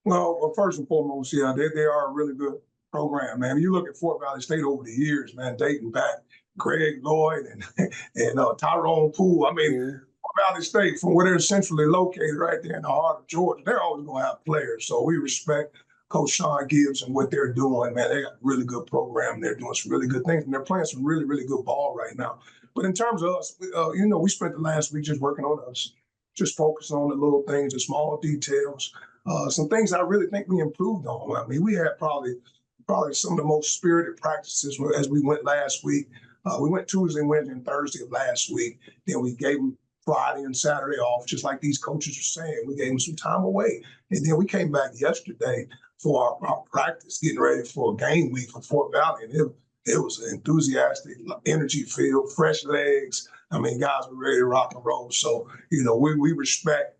Well, first and foremost, yeah, they are a really good program, man. You look at Fort Valley State over the years, man, dating back, Greg Lloyd and Tyrone Poole. I mean, Valley State, from where they're centrally located right there in the heart of Georgia, they're always going to have players. So we respect Coach Sean Gibbs and what they're doing, man. They got a really good program. They're doing some really good things, and they're playing some really, really good ball right now. But in terms of us, we spent the last week just working on us, just focusing on the little things, the small details, some things I really think we improved on. I mean, we had probably some of the most spirited practices as we went last week. We went Tuesday, Wednesday, and Thursday of last week. Then we gave them Friday and Saturday off, just like these coaches are saying. We gave them some time away. And then we came back yesterday for our practice, getting ready for a game week for Fort Valley. And it was an enthusiastic, energy filled, fresh legs. I mean, guys were ready to rock and roll. So, we respect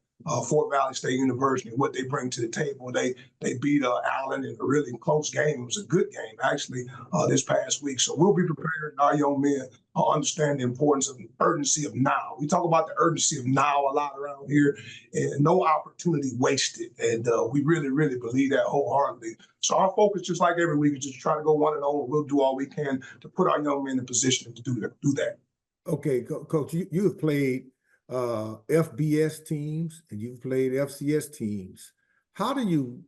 Fort Valley State University and what they bring to the table. They beat Allen in a really close game. It was a good game, actually, this past week. So we'll be prepared. Our young men understand the importance of the urgency of now. We talk about the urgency of now a lot around here, and no opportunity wasted. And we really, really believe that wholeheartedly. So our focus, just like every week, is just try to go 1-0. We'll do all we can to put our young men in position to do that. Okay, Coach, you have played FBS teams and you've played FCS teams. How do you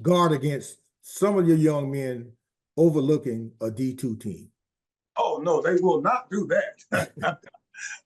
guard against some of your young men overlooking a D2 team? Oh, no, they will not do that.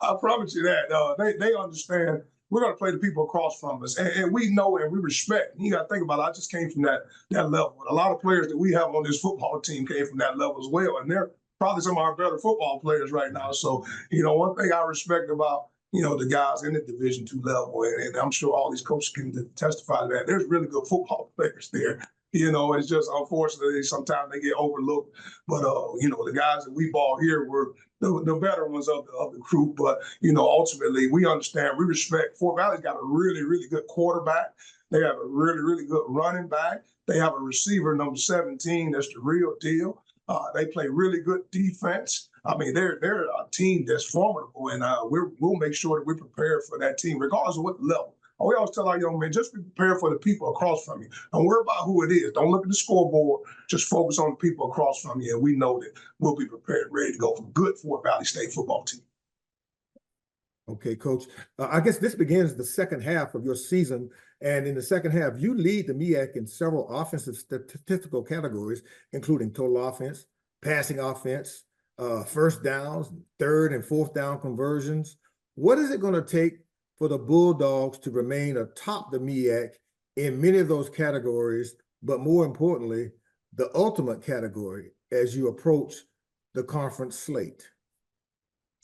I promise you that. They understand we're going to play the people across from us. And we know and we respect. You got to think about it. I just came from that level. A lot of players that we have on this football team came from that level as well. And they're probably some of our better football players right now. So, one thing I respect about, the guys in the Division II level, and I'm sure all these coaches can testify to that, there's really good football players there. It's just unfortunately sometimes they get overlooked. But, the guys that we ball here were the better ones of the group. But, ultimately we understand, we respect. Fort Valley's got a really, really good quarterback. They have a really, really good running back. They have a receiver, number 17, that's the real deal. They play really good defense. I mean, they're a team that's formidable, and we'll make sure that we're prepared for that team, regardless of what level. We always tell our young men, just be prepared for the people across from you. Don't worry about who it is. Don't look at the scoreboard. Just focus on the people across from you, and we know that we'll be prepared, ready to go for a good Fort Valley State football team. Okay, Coach. I guess this begins the second half of your season. And in the second half, you lead the MEAC in several offensive statistical categories, including total offense, passing offense, first downs, third and fourth down conversions. What is it going to take for the Bulldogs to remain atop the MEAC in many of those categories, but more importantly, the ultimate category as you approach the conference slate?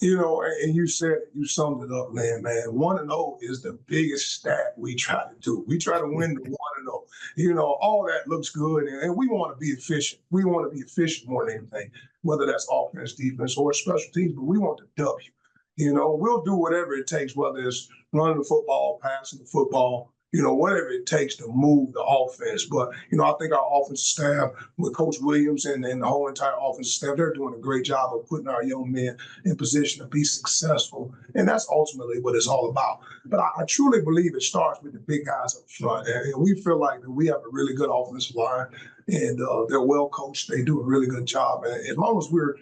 And you summed it up, man. 1-0 is the biggest stat we try to do. We try to win the 1-0. All that looks good, and we want to be efficient. We want to be efficient more than anything, whether that's offense, defense, or special teams, but we want the W. We'll do whatever it takes, whether it's running the football, passing the football, whatever it takes to move the offense. But, I think our offensive staff with Coach Williams and the whole entire offensive staff, they're doing a great job of putting our young men in position to be successful. And that's ultimately what it's all about. But I truly believe it starts with the big guys up front. And we feel like that we have a really good offensive line, and they're well coached. They do a really good job. And as long as we're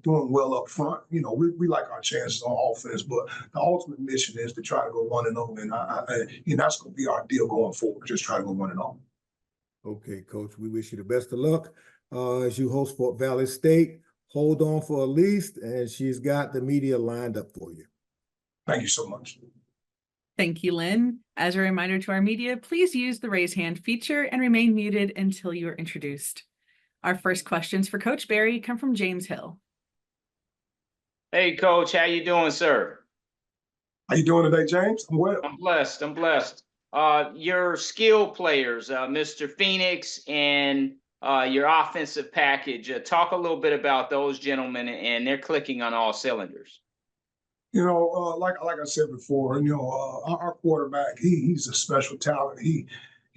doing well up front, we like our chances on offense. But the ultimate mission is to try to go 1-0, and that's going to be our deal going forward. Just try to go 1-0. Okay, Coach, we wish you the best of luck as you host Fort Valley State. Hold on for Elise, and she's got the media lined up for you. Thank you so much. Thank you, Lynn. As a reminder to our media, please use the raise hand feature and remain muted until you are introduced. Our first questions for Coach Berry come from James Hill. Hey, Coach, how you doing, sir? How you doing today, James? I'm well. I'm blessed. Your skill players, Mr. Phoenix and your offensive package. Talk a little bit about those gentlemen, and they're clicking on all cylinders. Like I said before, our quarterback, he's a special talent.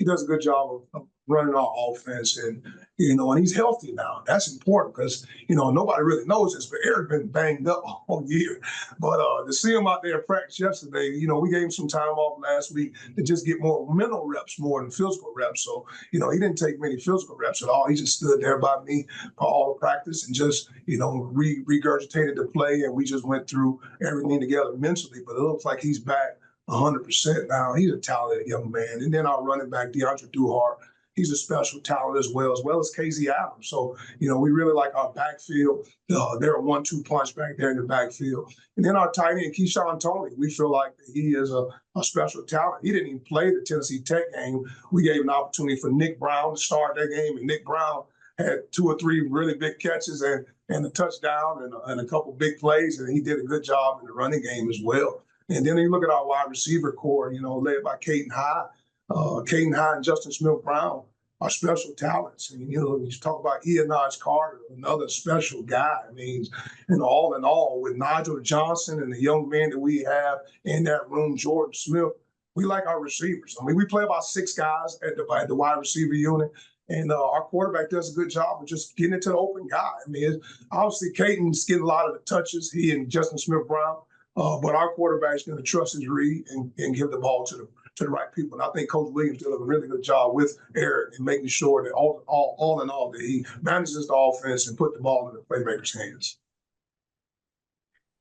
he does a good job of running our offense, and and he's healthy now. That's important because nobody really knows this, but Eric been banged up all year. But to see him out there at practice yesterday, we gave him some time off last week to just get more mental reps more than physical reps. So he didn't take many physical reps at all. He just stood there by me for all the practice and just regurgitated the play, and we just went through everything together mentally. But it looks like he's back 100% now. He's a talented young man. And then our running back, DeAndre Duhart, he's a special talent as well as Casey Adams. So, we really like our backfield. They're a 1-2 punch back there in the backfield. And then our tight end, Keyshawn Toney, we feel like he is a special talent. He didn't even play the Tennessee Tech game. We gave an opportunity for Nick Brown to start that game, and Nick Brown had 2 or 3 really big catches and a touchdown and a couple big plays, and he did a good job in the running game as well. And then you look at our wide receiver core, led by Caden High. Caden High and Justin Smith-Brown are special talents. And, you talk about Ionaj Carter, another special guy. I mean, and all in all, with Nigel Johnson and the young man that we have in that room, Jordan Smith, we like our receivers. I mean, we play about 6 guys at the wide receiver unit. And our quarterback does a good job of just getting it to the open guy. I mean, obviously, Caden's getting a lot of the touches, he and Justin Smith-Brown. But our quarterback's going to trust his read and give the ball to the right people. And I think Coach Williams did a really good job with Eric in making sure that all in all that he manages the offense and put the ball in the playmakers' hands.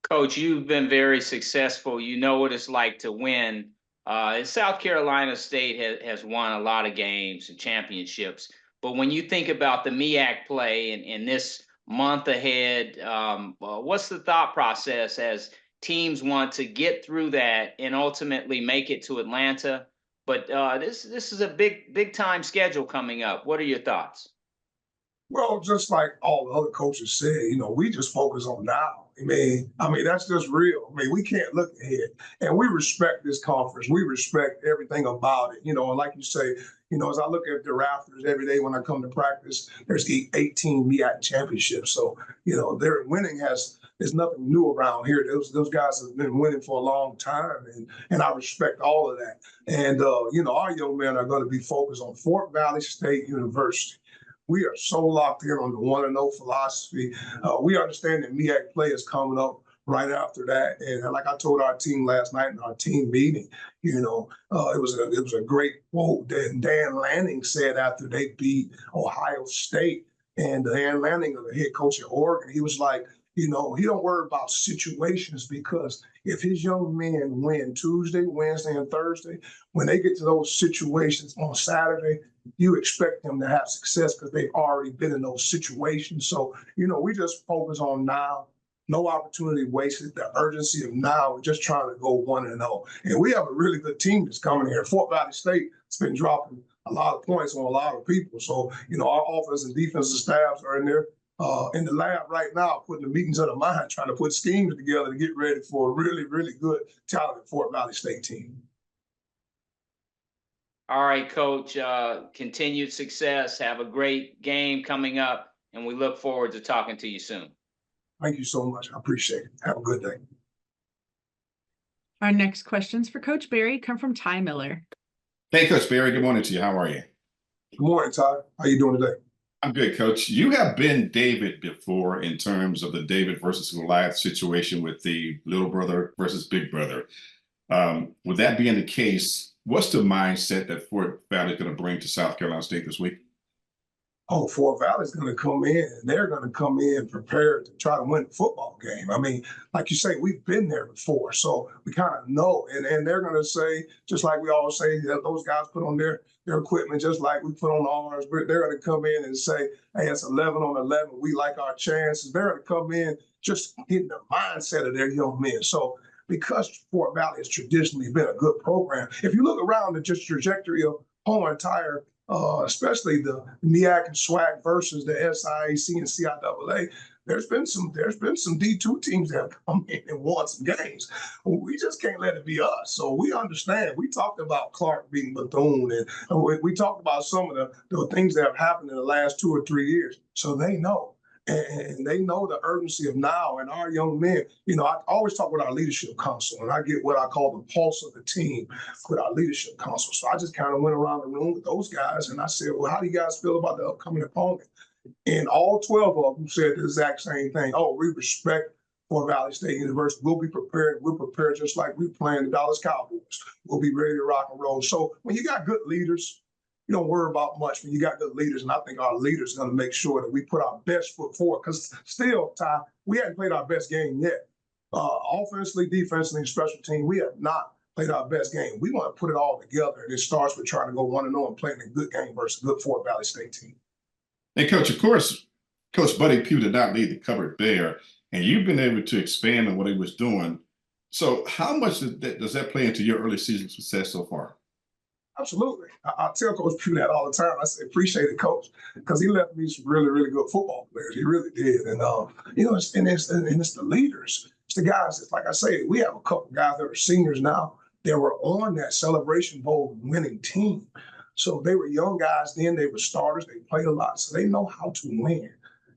Coach, you've been very successful. You know what it's like to win. South Carolina State has won a lot of games and championships. But when you think about the MEAC play in this month ahead, what's the thought process as teams want to get through that and ultimately make it to Atlanta? But this is a big time schedule coming up. What are your thoughts? Well, just like all the other coaches said, we just focus on now. I mean, that's just real. I mean, we can't look ahead, and we respect this conference. We respect everything about it. And like you say, as I look at the rafters every day when I come to practice, there's 18 MEAC championships. So, their winning there's nothing new around here. Those guys have been winning for a long time, and I respect all of that. And, our young men are going to be focused on Fort Valley State University. We are so locked in on the 1-0 philosophy. We understand that MEAC play is coming up right after that. And like I told our team last night in our team meeting, it was a great quote that Dan Lanning said after they beat Ohio State. And Dan Lanning, the head coach at Oregon, he was like, he don't worry about situations, because if his young men win Tuesday, Wednesday, and Thursday, when they get to those situations on Saturday, you expect them to have success because they've already been in those situations. So, we just focus on now. No opportunity wasted. The urgency of now. We're just trying to go 1-0. And we have a really good team that's coming here. Fort Valley State has been dropping a lot of points on a lot of people. So, our offense and defensive staffs are in there. In the lab right now, putting the meetings of the mind, trying to put schemes together to get ready for a really, really good, talented Fort Valley State team. All right, Coach, continued success. Have a great game coming up, and we look forward to talking to you soon. Thank you so much. I appreciate it. Have a good day. Our next questions for Coach Berry come from Ty Miller. Hey, Coach Berry, good morning to you. How are you? Good morning, Ty. How you doing today? I'm good, Coach. You have been David before in terms of the David versus Goliath situation with the little brother versus big brother. With that being the case, what's the mindset that Fort Valley is going to bring to South Carolina State this week? Oh, Fort Valley's going to come in, and they're going to come in prepared to try to win the football game. I mean, like you say, we've been there before, so we kind of know. And they're going to say, just like we all say, that those guys put on their equipment just like we put on ours. They're going to come in and say, hey, it's 11 on 11. We like our chances. They're going to come in just getting the mindset of their young men. So because Fort Valley has traditionally been a good program, if you look around the just trajectory of whole entire especially the MEAC and SWAC versus the SIAC and CIAA, there's been some D2 teams that have come in and won some games. We just can't let it be us. So we understand. We talked about Clark beating Bethune, and we talked about some of the things that have happened in the last 2 or 3 years. So they know. And they know the urgency of now. And our young men, you know, I always talk with our leadership council, and I get what I call the pulse of the team with our leadership council. So I just kind of went around the room with those guys and I said, well, how do you guys feel about the upcoming opponent? And all 12 of them said the exact same thing. Oh, we respect Fort Valley State University. We'll be prepared. We're prepared just like we playing the Dallas Cowboys. We'll be ready to rock and roll. So when you got good leaders, you don't worry about much when you got good leaders. And I think our leaders are going to make sure that we put our best foot forward. Because still, Ty, we haven't played our best game yet. Offensively, defensively, and special team, we have not played our best game. We want to put it all together. And it starts with trying to go 1-0 and playing a good game versus a good Fort Valley State team. And Coach, of course, Coach Buddy Pugh did not lead the cupboard there. And you've been able to expand on what he was doing. So how much does that play into your early season success so far? Absolutely. I tell Coach Pugh that all the time. I say, appreciate it, Coach, because he left me some really, really good football players. He really did. And, you know, it's the leaders. It's the guys. It's like I say, we have a couple guys that are seniors now that were on that Celebration Bowl winning team. So they were young guys then. They were starters. They played a lot. So they know how to win.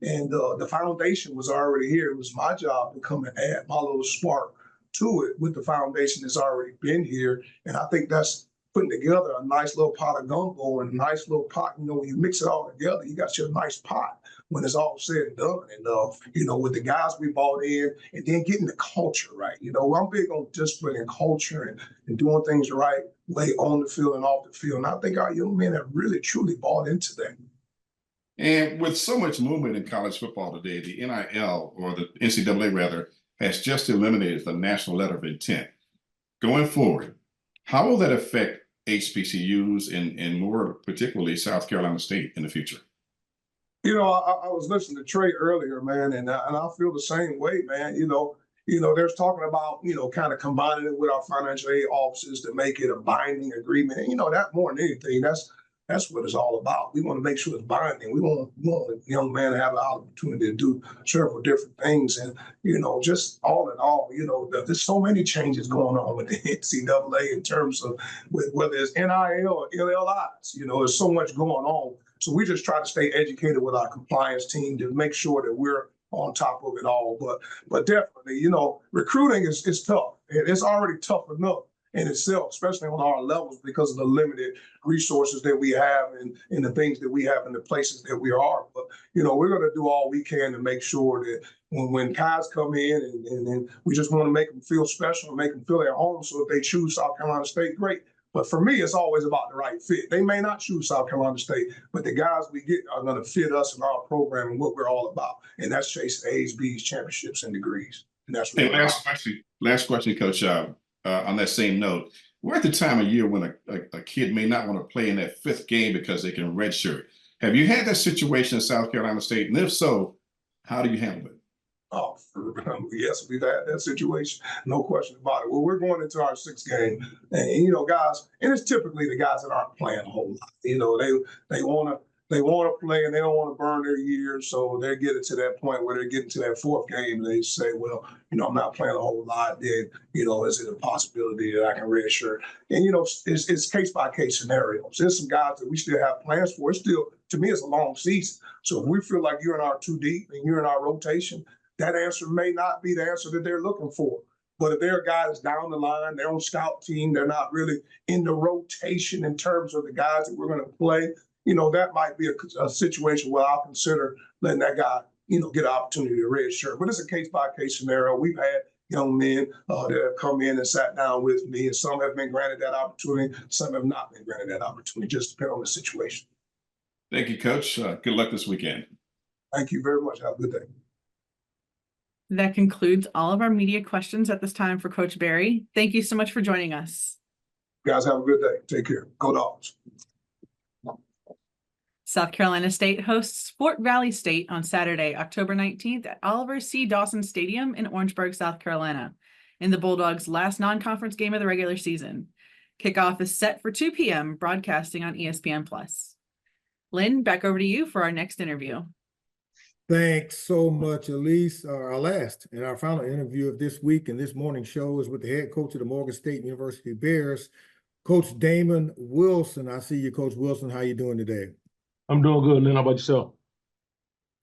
And the foundation was already here. It was my job to come and add my little spark to it with the foundation that's already been here. And I think that's putting together a nice little pot of gumbo and a nice little pot. You know, when you mix it all together, you got your nice pot when it's all said and done. And, you know, with the guys we brought in and then getting the culture right. You know, I'm big on discipline and culture and doing things the right way on the field and off the field. And I think our young men have really, truly bought into that. And with so much movement in college football today, the NIL, or the NCAA rather, has just eliminated the national letter of intent. Going forward, how will that affect HBCUs and more particularly South Carolina State in the future? You know, I was listening to Trey earlier, man, and I feel the same way, man. You know, there's talking about, you know, kind of combining it with our financial aid offices to make it a binding agreement. And, you know, that more than anything, that's what it's all about. We want to make sure it's binding. We want the young man to have an opportunity to do several different things. And, you know, just all in all, you know, there's so many changes going on with the NCAA in terms of whether it's NIL or LLIs. You know, there's so much going on. So we just try to stay educated with our compliance team to make sure that we're on top of it all. But definitely, you know, recruiting is tough. It's already tough enough in itself, especially on our levels because of the limited resources that we have and the things that we have in the places that we are. But, you know, we're going to do all we can to make sure that when guys come in and we just want to make them feel special and make them feel at home. So if they choose South Carolina State, great. But for me, it's always about the right fit. They may not choose South Carolina State, but the guys we get are going to fit us and our program and what we're all about. And that's chasing A's, B's, championships, and degrees. And that's what last question, Coach. On that same note, we're at the time of year when a kid may not want to play in that fifth game because they can redshirt. Have you had that situation in South Carolina State? And if so, how do you handle it? Oh, yes, we've had that situation. No question about it. Well, we're going into our sixth game. And you know, guys, and it's typically the guys that aren't playing a whole lot. You know, they want to play and they don't want to burn their years. So they're getting to that point where they're getting to that fourth game and they say, well, you know, I'm not playing a whole lot. Then, you know, is it a possibility that I can redshirt? And, you know, it's case by case scenarios. There's some guys that we still have plans for. It's still, to me, it's a long season. So if we feel like you're in our too deep and you're in our rotation, that answer may not be the answer that they're looking for. But if there are guys down the line, they're on scout team, they're not really in the rotation in terms of the guys that we're going to play, you know, that might be a situation where I'll consider letting that guy, you know, get an opportunity to redshirt. But it's a case-by-case scenario. We've had young men that have come in and sat down with me, and some have been granted that opportunity, some have not been granted that opportunity, just depending on the situation. Thank you, Coach. Good luck this weekend. Thank you very much. Have a good day. That concludes all of our media questions at this time for Coach Berry. Thank you so much for joining us. You guys have a good day. Take care. Go Dogs. South Carolina State hosts Fort Valley State on Saturday, October 19th at Oliver C. Dawson Stadium in Orangeburg, South Carolina, in the Bulldogs' last non-conference game of the regular season. Kickoff is set for 2 p.m., broadcasting on ESPN+. Lynn, back over to you for our next interview. Thanks so much, Elise. Our last and our final interview of this week and this morning show is with the head coach of the Morgan State University Bears, Coach Damon Wilson. I see you, Coach Wilson. How you doing today? I'm doing good, Lynn. How about yourself?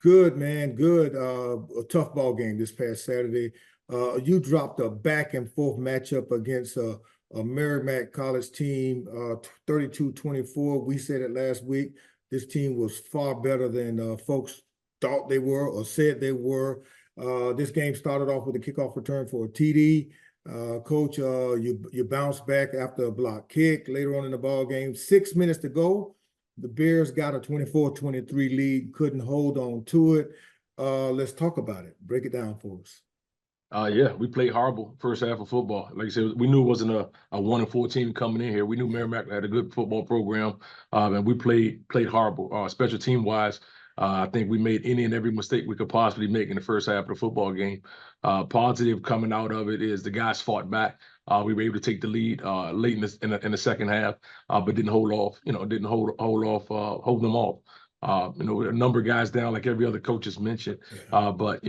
Good, man. Good. A tough ball game this past Saturday. You dropped a back and forth matchup against a Merrimack College team, 32-24. We said it last week. This team was far better than folks thought they were or said they were. This game started off with a kickoff return for a TD. Coach, you bounced back after a block kick later on in the ball game. 6 minutes to go. The Bears got a 24-23 lead, couldn't hold on to it. Let's talk about it. Break it down for us. Yeah, we played horrible first half of football. Like I said, we knew it wasn't a 1-4 team coming in here. We knew Merrimack had a good football program, and we played horrible. Special team wise, I think we made any and every mistake we could possibly make in the first half of the football game. Positive coming out of it is the guys fought back. We were able to take the lead late in the second half, but didn't hold off. Didn't hold them off. A number of guys down, like every other coach has mentioned. But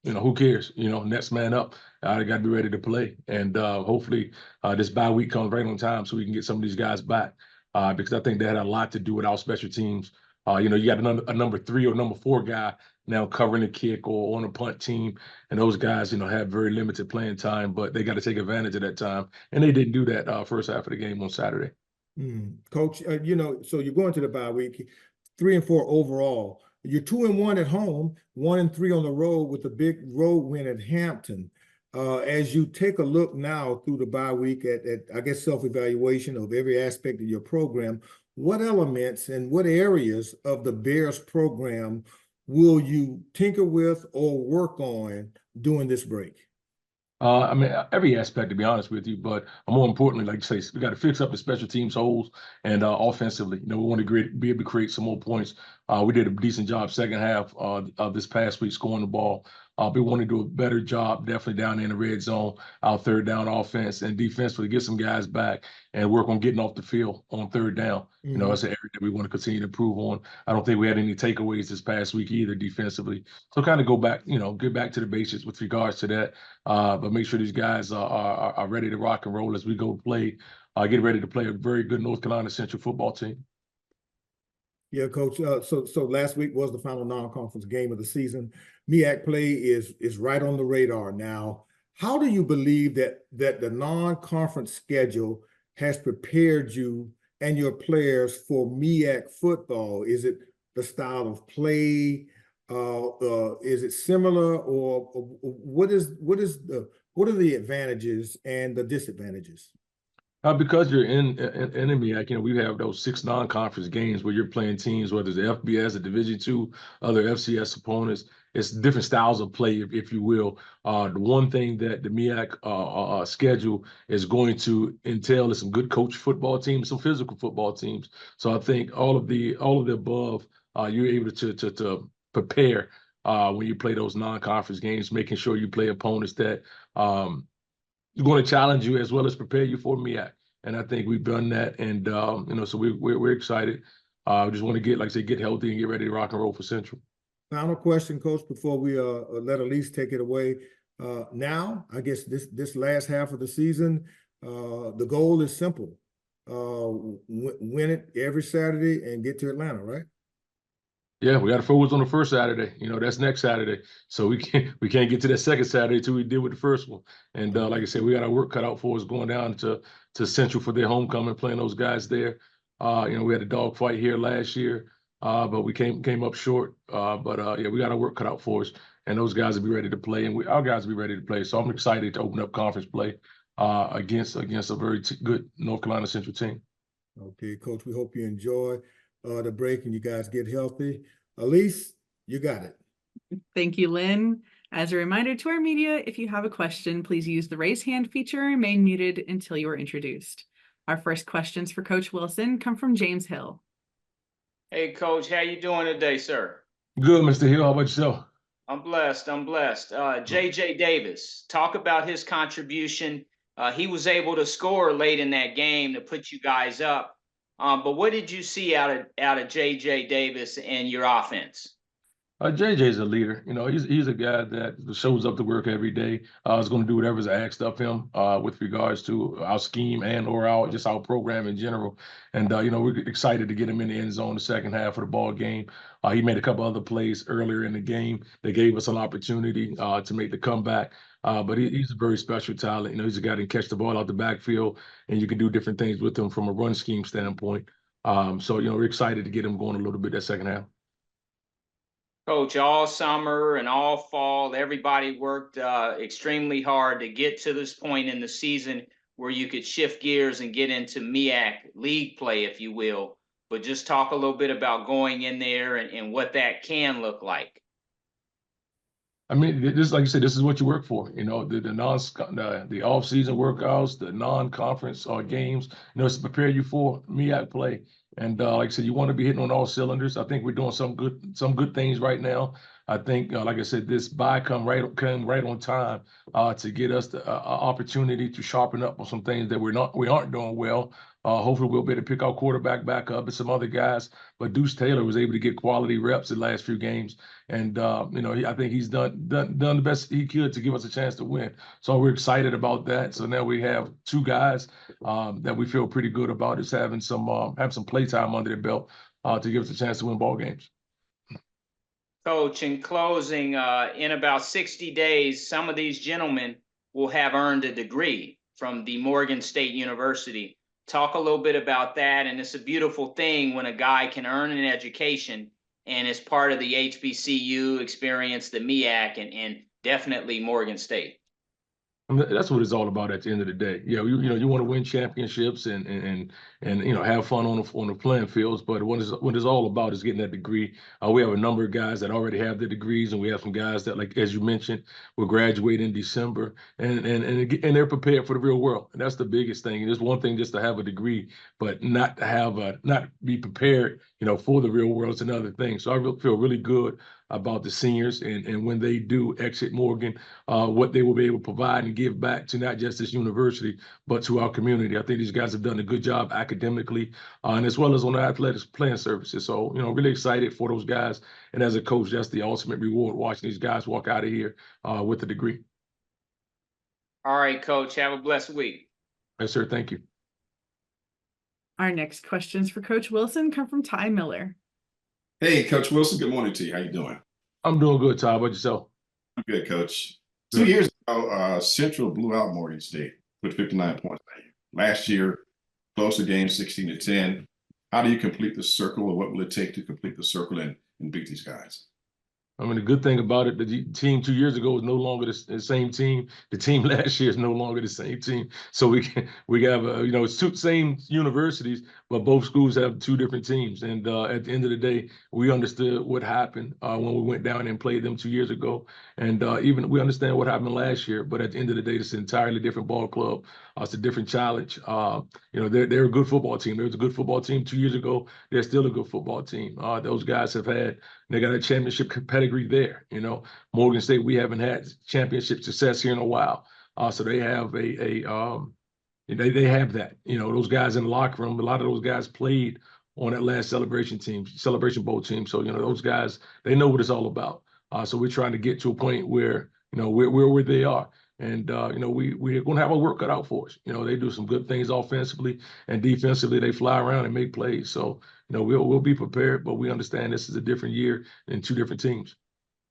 who cares? Next man up. They got to be ready to play, and hopefully this bye week comes right on time so we can get some of these guys back. Because I think that had a lot to do with our special teams. You got a number 3 or number 4 guy now covering the kick or on a punt team, and those guys, have very limited playing time, but they got to take advantage of that time, and they didn't do that first half of the game on Saturday. Coach, so you're going to the bye week, 3-4 overall. You're 2-1 at home, 1-3 on the road with a big road win at Hampton. As you take a look now through the bye week at I guess, self-evaluation of every aspect of your program, what elements and what areas of the Bears program will you tinker with or work on during this break? Every aspect, to be honest with you, but more importantly, like you say, we got to fix up the special teams holes and offensively. We want to be able to create some more points. We did a decent job second half of this past week scoring the ball. We want to do a better job definitely down in the red zone, our third down offense and defensively, get some guys back and work on getting off the field on third down. That's an area that we want to continue to improve on. I don't think we had any takeaways this past week either defensively. So kind of go back, get back to the basics with regards to that. But make sure these guys are ready to rock and roll as we go play, get ready to play a very good North Carolina Central football team. Yeah, Coach. So last week was the final non-conference game of the season. MEAC play is right on the radar now. How do you believe that the non-conference schedule has prepared you and your players for MEAC football? Is it the style of play? Is it similar, or what are the advantages and the disadvantages? Because you're in MEAC, we have those 6 non-conference games where you're playing teams, whether it's the FBS, the Division II, other FCS opponents. It's different styles of play, if you will. The one thing that the MEAC schedule is going to entail is some good coach football teams, some physical football teams. So I think all of the above, you're able to prepare when you play those non-conference games, making sure you play opponents that you're going to challenge you as well as prepare you for MEAC. And I think we've done that. And, so we're excited. We just want to get healthy and get ready to rock and roll for Central. Final question, Coach, before we let Elise take it away. Now, I guess this last half of the season, the goal is simple. Win it every Saturday and get to Atlanta, right? Yeah, we got to focus on the first Saturday. That's next Saturday. So we can't get to that second Saturday till we did with the first one. And like I said, we got our work cut out for us going down to Central for their homecoming, playing those guys there. We had a dog fight here last year, but we came up short. But we got our work cut out for us, and those guys will be ready to play, and our guys will be ready to play. So I'm excited to open up conference play against a very good North Carolina Central team. Okay, Coach, we hope you enjoy the break and you guys get healthy. Elise, you got it. Thank you, Lynn. As a reminder to our media, if you have a question, please use the raise hand feature and remain muted until you are introduced. Our first questions for Coach Wilson come from James Hill. Hey, Coach, how you doing today, sir? Good, Mr. Hill. How about yourself? I'm blessed. JJ Davis, talk about his contribution. He was able to score late in that game to put you guys up. But what did you see out of JJ Davis and your offense? JJ's a leader. You know, he's a guy that shows up to work every day. Is going to do whatever's asked of him with regards to our scheme and or our program in general. And you know, we're excited to get him in the end zone the second half of the ball game. He made a couple other plays earlier in the game that gave us an opportunity to make the comeback. But he's a very special talent. You know, he's a guy that can catch the ball out the backfield, and you can do different things with him from a run scheme standpoint. So you know, we're excited to get him going a little bit that second half. Coach, all summer and all fall, everybody worked extremely hard to get to this point in the season where you could shift gears and get into MEAC league play, if you will. But just talk a little bit about going in there and what that can look like. I mean, this, like you said, this is what you work for. You know, the off-season workouts, the non-conference games. You know, it's to prepare you for MEAC play. And like I said, you want to be hitting on all cylinders. I think we're doing some good things right now. I think, like I said, this bye come right on time to get us the opportunity to sharpen up on some things that we aren't doing well. Hopefully we'll be able to pick our quarterback back up and some other guys. But Deuce Taylor was able to get quality reps the last few games. And, you know, I think he's done the best he could to give us a chance to win. So we're excited about that. So now we have two guys that we feel pretty good about is having some play time under their belt to give us a chance to win ball games. Coach, in closing, in about 60 days, some of these gentlemen will have earned a degree from the Morgan State University. Talk a little bit about that. And it's a beautiful thing when a guy can earn an education and is part of the HBCU experience, the MEAC, and definitely Morgan State. I mean, that's what it's all about at the end of the day. Yeah, you know, you want to win championships and you know, have fun on the playing fields. But what it's all about is getting that degree. We have a number of guys that already have the degrees, and we have some guys that, like as you mentioned, will graduate in December, and they're prepared for the real world. And that's the biggest thing. And it's one thing just to have a degree, but not be prepared, you know, for the real world is another thing. So I feel really good about the seniors and when they do exit Morgan, what they will be able to provide and give back to not just this university, but to our community. I think these guys have done a good job academically and as well as on the athletics playing services. So, you know, really excited for those guys. And as a coach, that's the ultimate reward, watching these guys walk out of here with a degree. All right, Coach, have a blessed week. Yes, sir. Thank you. Our next questions for Coach Wilson come from Ty Miller. Hey, Coach Wilson, good morning to you. How you doing? I'm doing good, Ty. How about yourself? I'm good, Coach. 2 years ago, Central blew out Morgan State with 59 points. Last year, close the game 16-10. How do you complete the circle, or what will it take to complete the circle and beat these guys? I mean, the good thing about it, the team 2 years ago is no longer the same team. The team last year is no longer the same team. So we have, you know, it's two same universities, but both schools have two different teams. And at the end of the day, we understood what happened when we went down and played them 2 years ago. And even we understand what happened last year. But at the end of the day, it's an entirely different ball club. It's a different challenge. You know, they're a good football team. There was a good football team 2 years ago. They're still a good football team. Those guys they got a championship pedigree there. You know, Morgan State, we haven't had championship success here in a while. So they have they have that. You know, those guys in the locker room, a lot of those guys played on that last Celebration Bowl team. So, you know, those guys, they know what it's all about. So we're trying to get to a point where, you know, we're where they are. And, you know, we're going to have our work cut out for us. You know, they do some good things offensively, and defensively they fly around and make plays. So, you know, we'll be prepared, but we understand this is a different year and two different teams.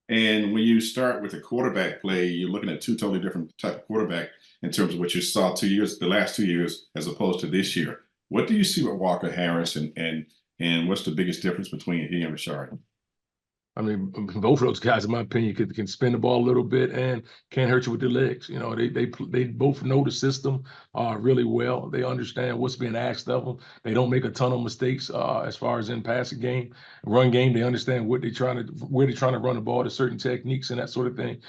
And when you start with a quarterback play, you're looking at two totally different type of quarterback in terms of what you saw the last 2 years, as opposed to this year. What do you see with Walker Harris, and what's the biggest difference between he and Rashard? I mean, both of those guys, in my opinion, can spin the ball a little bit and can't hurt you with their legs. You know, they both know the system really well. They understand what's being asked of them. They don't make a ton of mistakes as far as in passing game, run game. They understand where they're trying to run the ball to certain techniques and that sort of thing.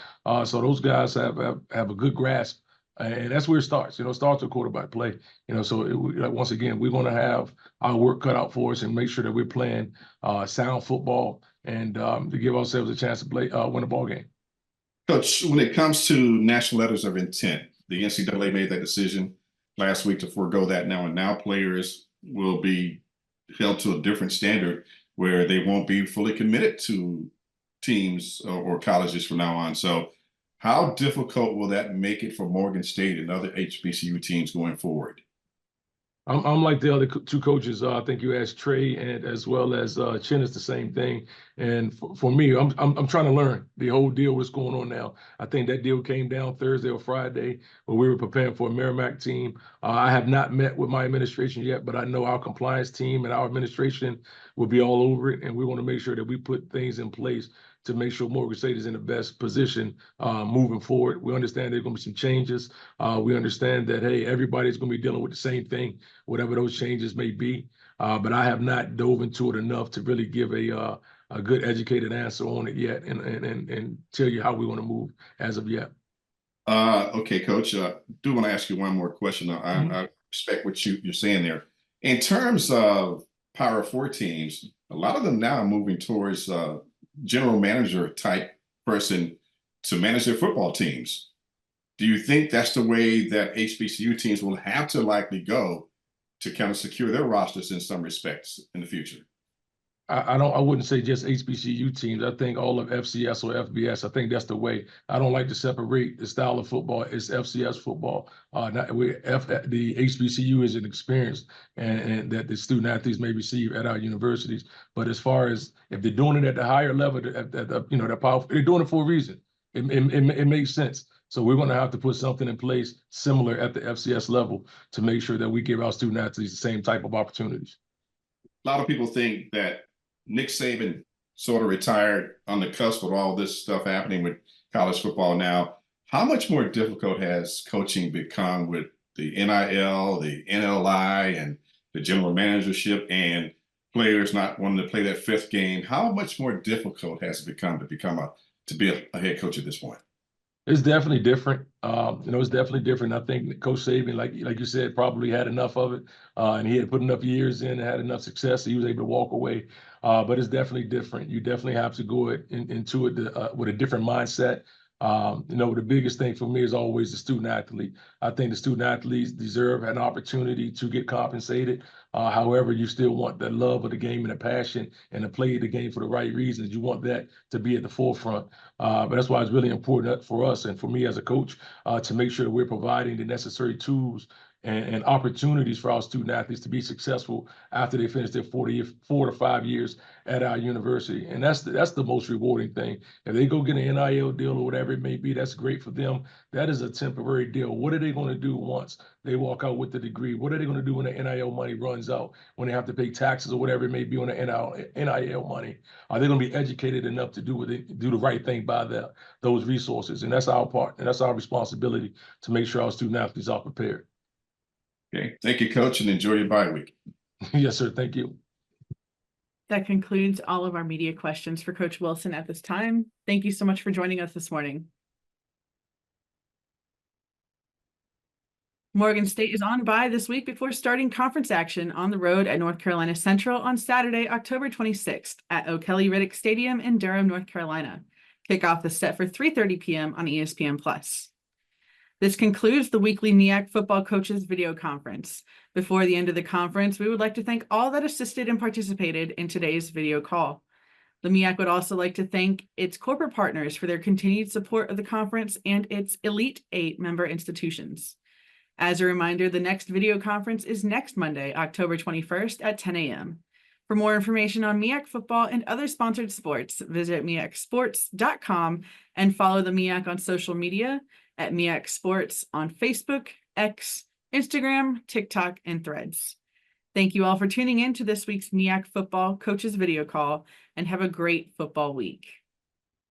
So those guys have a good grasp. And that's where it starts. You know, it starts with quarterback play. You know, so once again, we're going to have our work cut out for us and make sure that we're playing sound football and to give ourselves a chance to win a ball game. Coach, when it comes to national letters of intent, the NCAA made that decision last week to forego that now, and now players will be held to a different standard where they won't be fully committed to teams or colleges from now on. So how difficult will that make it for Morgan State and other HBCU teams going forward? I'm like the other two coaches. I think you asked Trey and as well as Chennis the same thing. And for me, I'm trying to learn the whole deal. What's going on now? I think that deal came down Thursday or Friday when we were preparing for a MEAC team. I have not met with my administration yet, but I know our compliance team and our administration will be all over it, and we want to make sure that we put things in place to make sure Morgan State is in the best position moving forward. We understand there's going to be some changes. We understand that, hey, everybody's going to be dealing with the same thing, whatever those changes may be. But I have not dove into it enough to really give a good educated answer on it yet and tell you how we want to move as of yet. Okay, Coach, I do want to ask you one more question. I respect what you're saying there. In terms of Power 4 teams, a lot of them now are moving towards general manager type person to manage their football teams. Do you think that's the way that HBCU teams will have to likely go to kind of secure their rosters in some respects in the future? I wouldn't say just HBCU teams. I think all of FCS or FBS. I think that's the way. I don't like to separate the style of football. It's FCS football. The HBCU is an experience and that the student athletes may receive at our universities. But as far as if they're doing it at the higher level, the powerful, they're doing it for a reason. It makes sense. So we're going to have to put something in place similar at the FCS level to make sure that we give our student athletes the same type of opportunities. A lot of people think that Nick Saban sort of retired on the cusp of all this stuff happening with college football now. How much more difficult has coaching become with the NIL, the NLI, and the general managership and players not wanting to play that fifth game? How much more difficult has it become to be a head coach at this point? It's definitely different. It's definitely different. I think Coach Saban, like you said, probably had enough of it, and he had put enough years in and had enough success, so he was able to walk away. But it's definitely different. You definitely have to go into it with a different mindset. The biggest thing for me is always the student athlete. I think the student athletes deserve an opportunity to get compensated. However, you still want the love of the game and the passion and to play the game for the right reasons. You want that to be at the forefront. But that's why it's really important for us and for me as a coach to make sure that we're providing the necessary tools and opportunities for our student athletes to be successful after they finish their 4 to 5 years at our university. And that's the most rewarding thing. If they go get an NIL deal or whatever it may be, that's great for them. That is a temporary deal. What are they going to do once they walk out with the degree? What are they going to do when the NIL money runs out, when they have to pay taxes or whatever it may be on the NIL money? Are they going to be educated enough to do the right thing by those resources? And that's our part, and that's our responsibility to make sure our student athletes are prepared. Okay. Thank you, Coach, and enjoy your bye week. Yes, sir. Thank you. That concludes all of our media questions for Coach Wilson at this time. Thank you so much for joining us this morning. Morgan State is on bye this week before starting conference action on the road at North Carolina Central on Saturday, October 26th at O'Kelly Riddick Stadium in Durham, North Carolina. Kickoff is set for 3:30 p.m. on ESPN+. This concludes the weekly MEAC football coaches video conference. Before the end of the conference, we would like to thank all that assisted and participated in today's video call. The MEAC would also like to thank its corporate partners for their continued support of the conference and its Elite 8 member institutions. As a reminder, the next video conference is next Monday, October 21st at 10 a.m. For more information on MEAC football and other sponsored sports, visit MEACsports.com and follow the MEAC on social media at MEAC Sports on Facebook, X, Instagram, TikTok, and Threads. Thank you all for tuning in to this week's MEAC football coaches video call, and have a great football week.